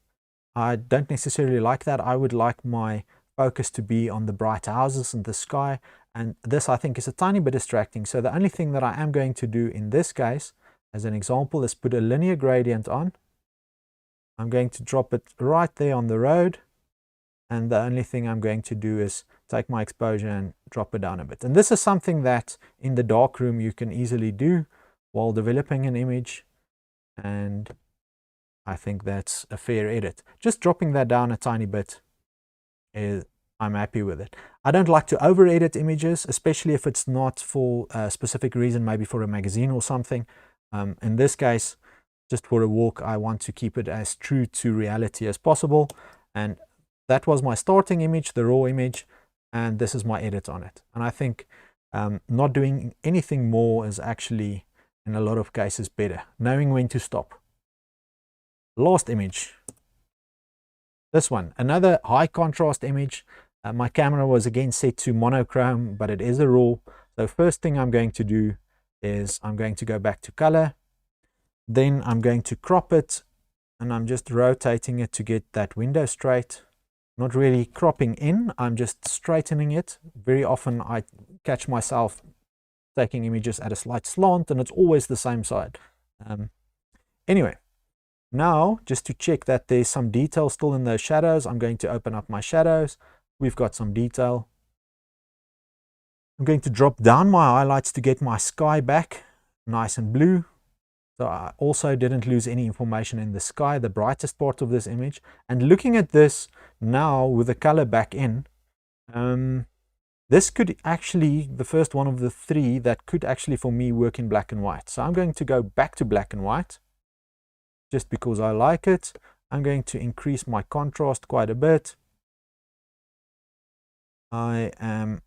I don't necessarily like that. I would like my focus to be on the bright houses and the sky, and this I think is a tiny bit distracting. So the only thing that I am going to do in this case, as an example, is put a linear gradient on. I'm going to drop it right there on the road, and the only thing I'm going to do is take my exposure and drop it down a bit. And this is something that in the darkroom you can easily do while developing an image, and I think that's a fair edit. Just dropping that down a tiny bit, I'm happy with it. I don't like to over edit images, especially if it's not for a specific reason, maybe for a magazine or something. In this case, just for a walk, I want to keep it as true to reality as possible. And that was my starting image, the raw image, and this is my edit on it. And I think not doing anything more is actually, in a lot of cases, better. Knowing when to stop. Last image. This one, another high contrast image. My camera was again set to monochrome, but it is a raw. So first thing I'm going to do is I'm going to go back to color. Then I'm going to crop it, and I'm just rotating it to get that window straight. Not really cropping in, I'm just straightening it. Very often I catch myself taking images at a slight slant, and it's always the same side. Anyway, now just to check that there's some detail still in those shadows, I'm going to open up my shadows. We've got some detail. I'm going to drop down my highlights to get my sky back nice and blue. So I also didn't lose any information in the sky, the brightest part of this image. And looking at this now with the color back in, this could actually, the first one of the three that could actually for me work in black and white. So I'm going to go back to black and white just because I like it. I'm going to increase my contrast quite a bit. I am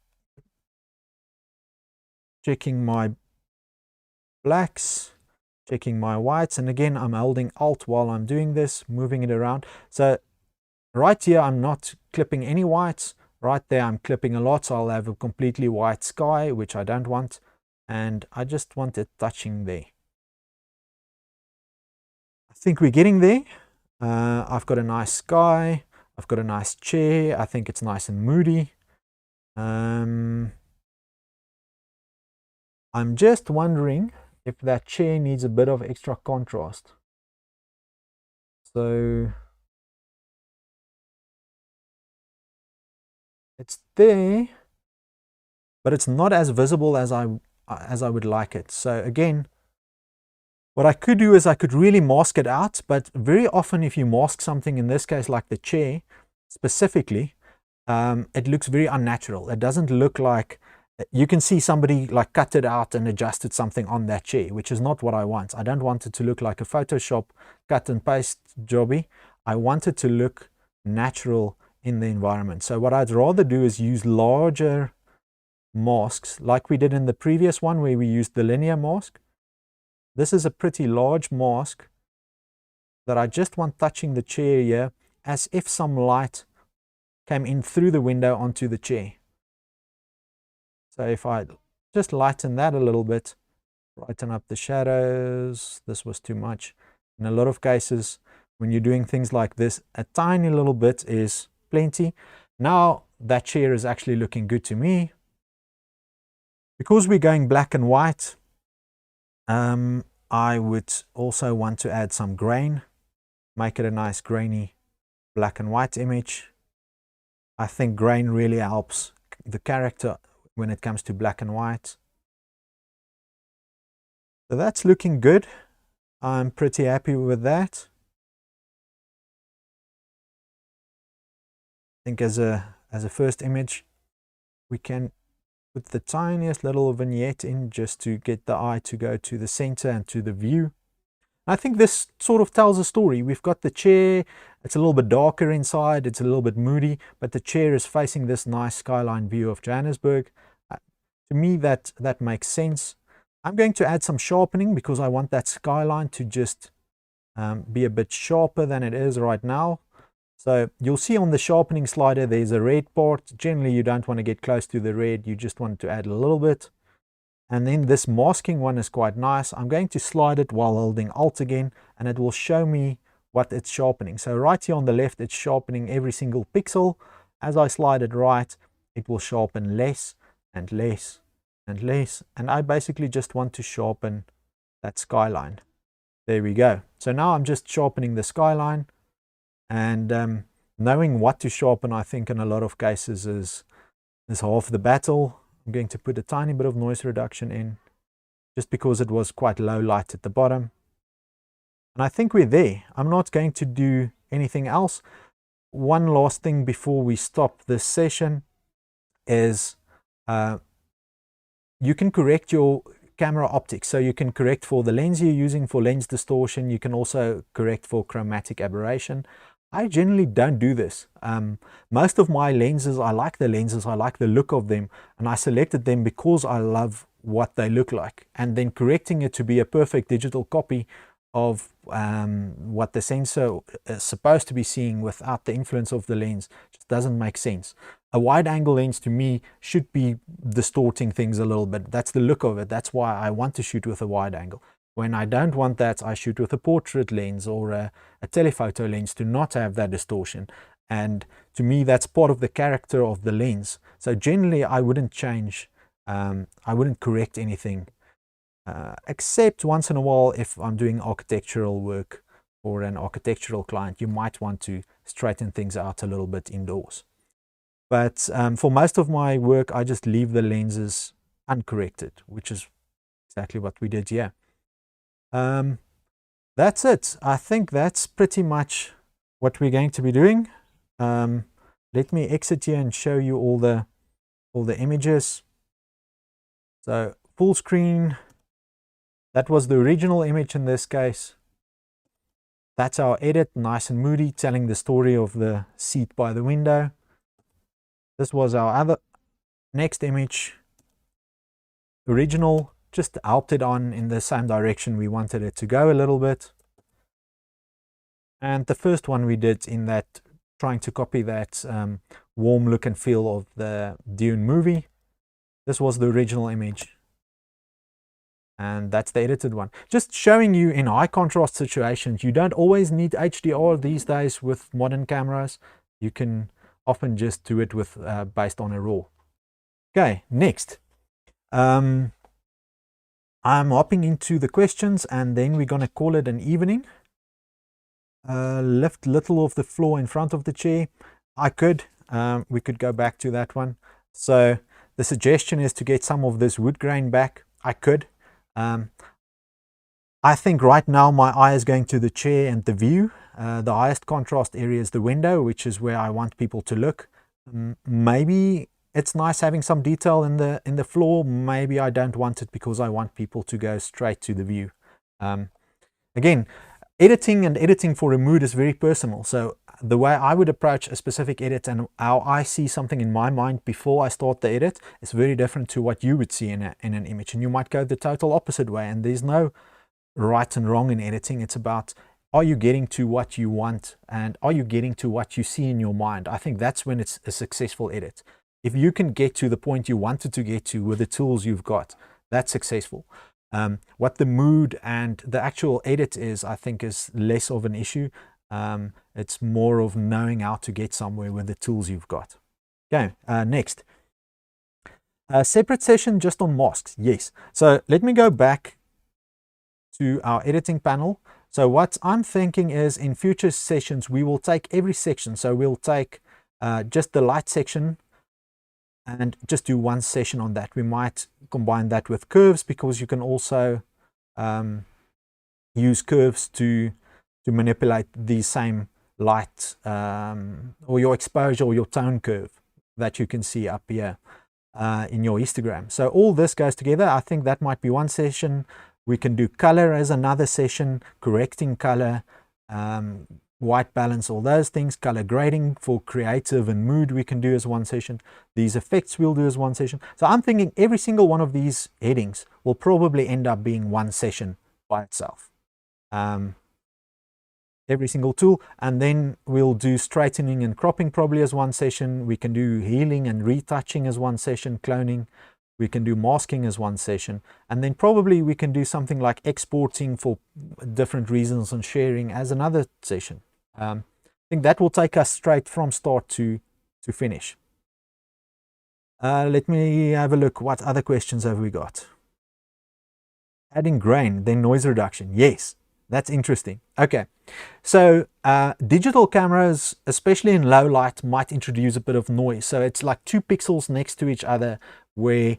checking my blacks, checking my whites, and again I'm holding Alt while I'm doing this, moving it around. So right here I'm not clipping any whites. Right there I'm clipping a lot, so I'll have a completely white sky, which I don't want, and I just want it touching there. I think we're getting there. I've got a nice sky, I've got a nice chair, I think it's nice and moody. I'm just wondering if that chair needs a bit of extra contrast. So it's there, but it's not as visible as I would like it. So again, what I could do is I could really mask it out, but very often if you mask something, in this case like the chair specifically, it looks very unnatural. It doesn't look like, you can see somebody like cut it out and adjusted something on that chair, which is not what I want. I don't want it to look like a Photoshop cut and paste jobby. I want it to look natural in the environment. So what I'd rather do is use larger masks like we did in the previous one where we used the linear mask. This is a pretty large mask that I just want touching the chair here, as if some light came in through the window onto the chair. So if I just lighten that a little bit, brighten up the shadows, this was too much. In a lot of cases, when you're doing things like this, a tiny little bit is plenty. Now that chair is actually looking good to me. Because we're going black and white, I would also want to add some grain, make it a nice grainy black and white image. I think grain really helps the character when it comes to black and white. So that's looking good. I'm pretty happy with that. I think as a first image, we can put the tiniest little vignette in just to get the eye to go to the center and to the view. I think this sort of tells a story. We've got the chair, it's a little bit darker inside, it's a little bit moody, but the chair is facing this nice skyline view of Johannesburg. To me, that makes sense. I'm going to add some sharpening because I want that skyline to just be a bit sharper than it is right now. So you'll see on the sharpening slider, there's a red part. Generally, you don't want to get close to the red. You just want to add a little bit. And then this masking one is quite nice. I'm going to slide it while holding Alt again, and it will show me what it's sharpening. So right here on the left, it's sharpening every single pixel. As I slide it right, it will sharpen less and less and less. And I basically just want to sharpen that skyline. There we go. So now I'm just sharpening the skyline, and knowing what to sharpen, I think in a lot of cases is half the battle. I'm going to put a tiny bit of noise reduction in just because it was quite low light at the bottom. And I think we're there. I'm not going to do anything else. One last thing before we stop this session is you can correct your camera optics. So you can correct for the lens you're using for lens distortion. You can also correct for chromatic aberration. I generally don't do this. Most of my lenses, I like the lenses, I like the look of them, and I selected them because I love what they look like. And then correcting it to be a perfect digital copy of what the sensor is supposed to be seeing without the influence of the lens just doesn't make sense. A wide angle lens to me should be distorting things a little bit. That's the look of it. That's why I want to shoot with a wide angle. When I don't want that, I shoot with a portrait lens or a telephoto lens to not have that distortion. And to me, that's part of the character of the lens. So generally, I wouldn't change, I wouldn't correct anything, except once in a while if I'm doing architectural work or an architectural client, you might want to straighten things out a little bit indoors. But for most of my work, I just leave the lenses uncorrected, which is exactly what we did here. That's it. I think that's pretty much what we're going to be doing. Let me exit here and show you all the images. So full screen, that was the original image in this case. That's our edit, nice and moody, telling the story of the seat by the window. This was our other next image, original, just helped it on in the same direction we wanted it to go a little bit. And the first one we did in that, trying to copy that warm look and feel of the Dune movie. This was the original image. And that's the edited one. Just showing you in high contrast situations, you don't always need HDR these days with modern cameras. You can often just do it with based on a RAW. Okay, next. I'm hopping into the questions, and then we're going to call it an evening. Lift little of the floor in front of the chair. I could. We could go back to that one. So the suggestion is to get some of this wood grain back. I could. I think right now my eye is going to the chair and the view. The highest contrast area is the window, which is where I want people to look. Maybe it's nice having some detail in the floor. Maybe I don't want it because I want people to go straight to the view. Again, editing for a mood is very personal. So the way I would approach a specific edit and how I see something in my mind before I start the edit is very different to what you would see in an image. And you might go the total opposite way. And there's no right and wrong in editing. It's about, are you getting to what you want, and are you getting to what you see in your mind? I think that's when it's a successful edit. If you can get to the point you wanted to get to with the tools you've got, that's successful. What the mood and the actual edit is, I think, is less of an issue. It's more of knowing how to get somewhere with the tools you've got. Okay, next. A separate session just on masks. Yes. So let me go back to our editing panel. So what I'm thinking is in future sessions, we will take every section. So we'll take just the light section and just do one session on that. We might combine that with curves, because you can also use curves to manipulate the same light or your exposure or your tone curve that you can see up here. in your histogram. So all this goes together. I think that might be one session. We can do color as another session, correcting color, white balance, all those things. Color grading for creative and mood we can do as one session. These effects we'll do as one session. So I'm thinking every single one of these headings will probably end up being one session by itself. Every single tool, and then we'll do straightening and cropping probably as one session. We can do healing and retouching as one session, cloning. We can do masking as one session, and then probably we can do something like exporting for different reasons and sharing as another session. I think that will take us straight from start to finish. Let me have a look. What other questions have we got? Adding grain, then noise reduction. Yes, that's interesting. Okay, so digital cameras, especially in low light, might introduce a bit of noise. So it's like 2 pixels next to each other where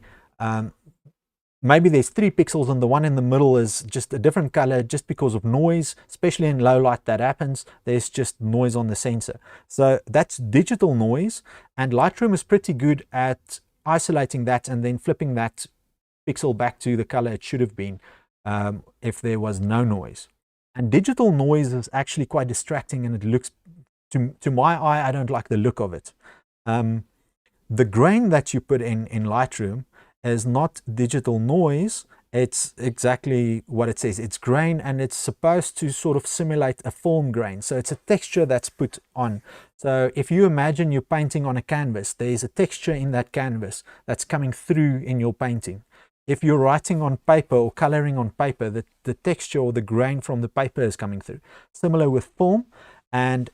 maybe there's 3 pixels and the one in the middle is just a different color just because of noise. Especially in low light that happens. There's just noise on the sensor. So that's digital noise, and Lightroom is pretty good at isolating that and then flipping that pixel back to the color it should have been if there was no noise. And digital noise is actually quite distracting, and it looks, to my eye, I don't like the look of it. The grain that you put in Lightroom is not digital noise. It's exactly what it says. It's grain, and it's supposed to sort of simulate a film grain. So it's a texture that's put on. So if you imagine you're painting on a canvas, there's a texture in that canvas that's coming through in your painting. If you're writing on paper or coloring on paper, the texture or the grain from the paper is coming through. Similar with film. And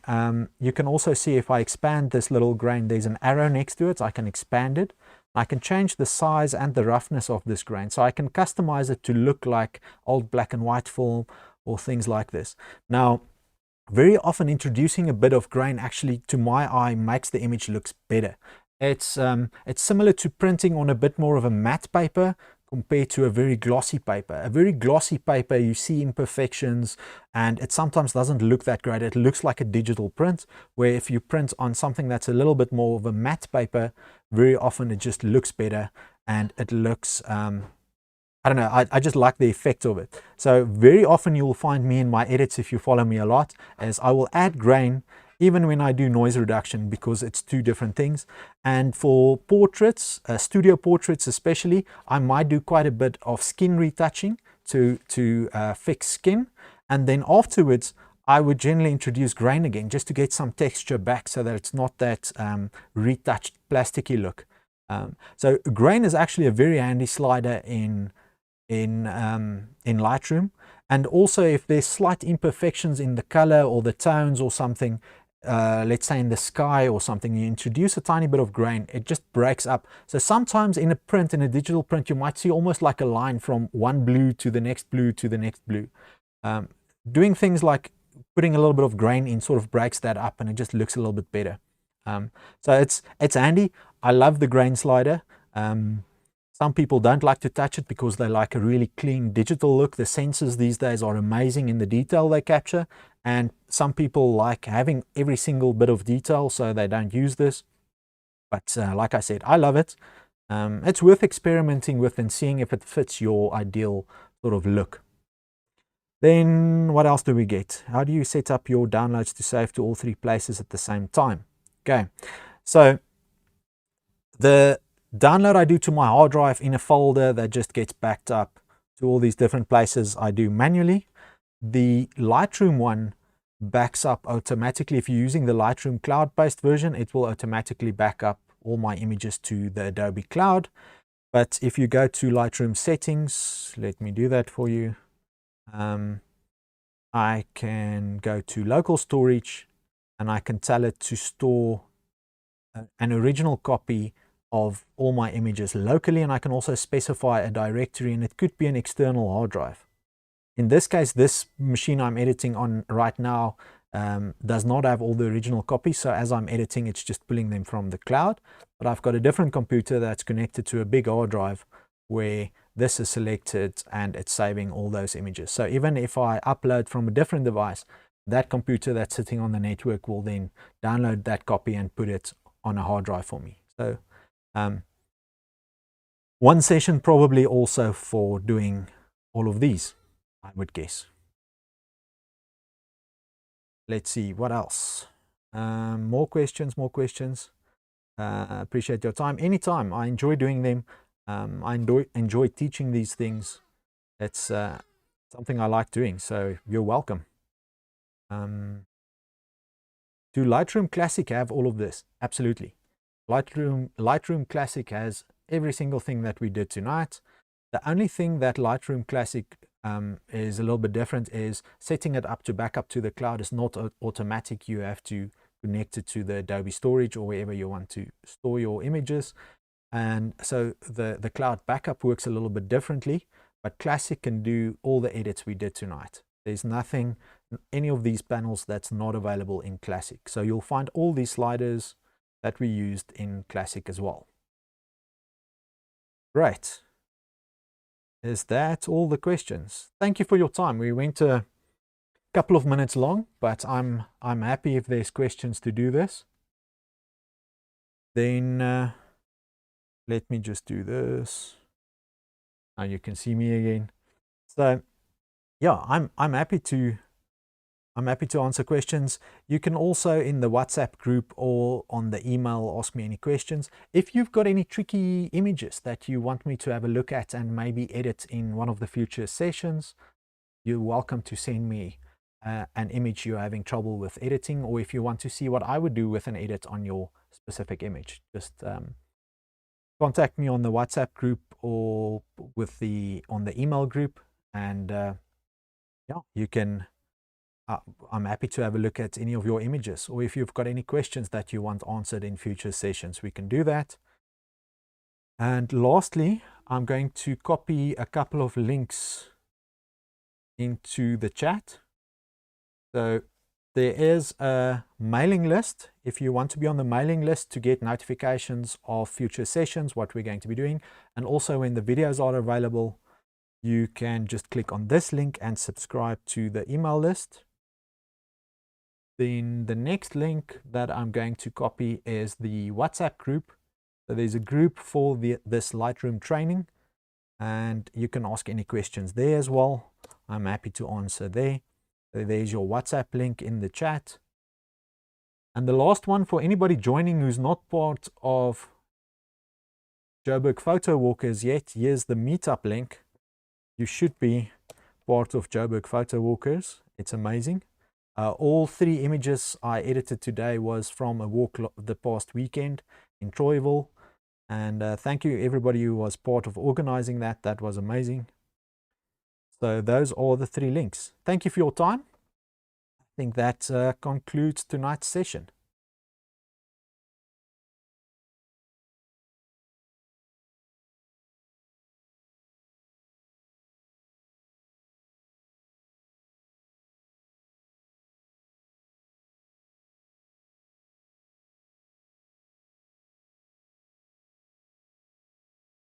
you can also see if I expand this little grain, there's an arrow next to it. I can expand it. I can change the size and the roughness of this grain. So I can customize it to look like old black and white film or things like this. Now, very often introducing a bit of grain actually, to my eye, makes the image looks better. It's similar to printing on a bit more of a matte paper compared to a very glossy paper. A very glossy paper, you see imperfections, and it sometimes doesn't look that great. It looks like a digital print, where if you print on something that's a little bit more of a matte paper, very often it just looks better, and it looks, I don't know, I just like the effect of it. So very often you'll find me in my edits, if you follow me a lot, as I will add grain even when I do noise reduction, because it's 2 different things. And for portraits, studio portraits especially, I might do quite a bit of skin retouching to fix skin. And then afterwards, I would generally introduce grain again, just to get some texture back so that it's not that retouched plasticky look. So grain is actually a very handy slider in Lightroom. And also if there's slight imperfections in the color or the tones or something, let's say in the sky or something, you introduce a tiny bit of grain, it just breaks up. So sometimes in a print, in a digital print, you might see almost like a line from one blue to the next blue to the next blue. Doing things like putting a little bit of grain in sort of breaks that up, and it just looks a little bit better. So it's handy. I love the grain slider. Some people don't like to touch it because they like a really clean digital look. The sensors these days are amazing in the detail they capture, and some people like having every single bit of detail, so they don't use this. But like I said, I love it. It's worth experimenting with and seeing if it fits your ideal sort of look. Then what else do we get? How do you set up your downloads to save to all 3 places at the same time? Okay, so the download I do to my hard drive in a folder that just gets backed up to all these different places I do manually. The Lightroom one backs up automatically. If you're using the Lightroom cloud-based version, it will automatically back up all my images to the Adobe Cloud. But if you go to Lightroom settings, let me do that for you. I can go to local storage, and I can tell it to store an original copy of all my images locally, and I can also specify a directory, and it could be an external hard drive. In this case, this machine I'm editing on right now does not have all the original copies, so as I'm editing, it's just pulling them from the cloud. But I've got a different computer that's connected to a big hard drive where this is selected and it's saving all those images. So even if I upload from a different device, that computer that's sitting on the network will then download that copy and put it on a hard drive for me. So One session probably also for doing all of these, I would guess. Let's see, what else? More questions, more questions. Appreciate your time. Anytime. I enjoy doing them. I enjoy teaching these things. It's something I like doing, so you're welcome. Do Lightroom Classic have all of this? Absolutely. Lightroom Classic has every single thing that we did tonight. The only thing that Lightroom Classic is a little bit different is setting it up to backup to the cloud is not automatic. You have to connect it to the Adobe storage or wherever you want to store your images. And so the cloud backup works a little bit differently, but Classic can do all the edits we did tonight. There's nothing, any of these panels that's not available in Classic. So you'll find all these sliders that we used in Classic as well. Great. Is that all the questions? Thank you for your time. We went a couple of minutes long, but I'm happy if there's questions to do this. Then let me just do this. Now you can see me again. So yeah, I'm happy to answer questions. You can also in the WhatsApp group or on the email ask me any questions. If you've got any tricky images that you want me to have a look at and maybe edit in one of the future sessions, you're welcome to send me an image you're having trouble with editing, or if you want to see what I would do with an edit on your specific image, just contact me on the WhatsApp group or on the email group, and yeah, you can. I'm happy to have a look at any of your images, or if you've got any questions that you want answered in future sessions, we can do that. And lastly, I'm going to copy a couple of links into the chat. So there is a mailing list. If you want to be on the mailing list to get notifications of future sessions, what we're going to be doing, and also when the videos are available, you can just click on this link and subscribe to the email list. Then the next link that I'm going to copy is the WhatsApp group. So there's a group for this Lightroom training, and you can ask any questions there as well. I'm happy to answer there. So there's your WhatsApp link in the chat. And the last one for anybody joining who's not part of Joburg Photowalkers yet, here's the meetup link. You should be part of Joburg Photowalkers. It's amazing. All 3 images I edited today was from a walk the past weekend in Troyville. And thank you everybody who was part of organizing that. That was amazing. So those are the 3 links. Thank you for your time. I think that concludes tonight's session.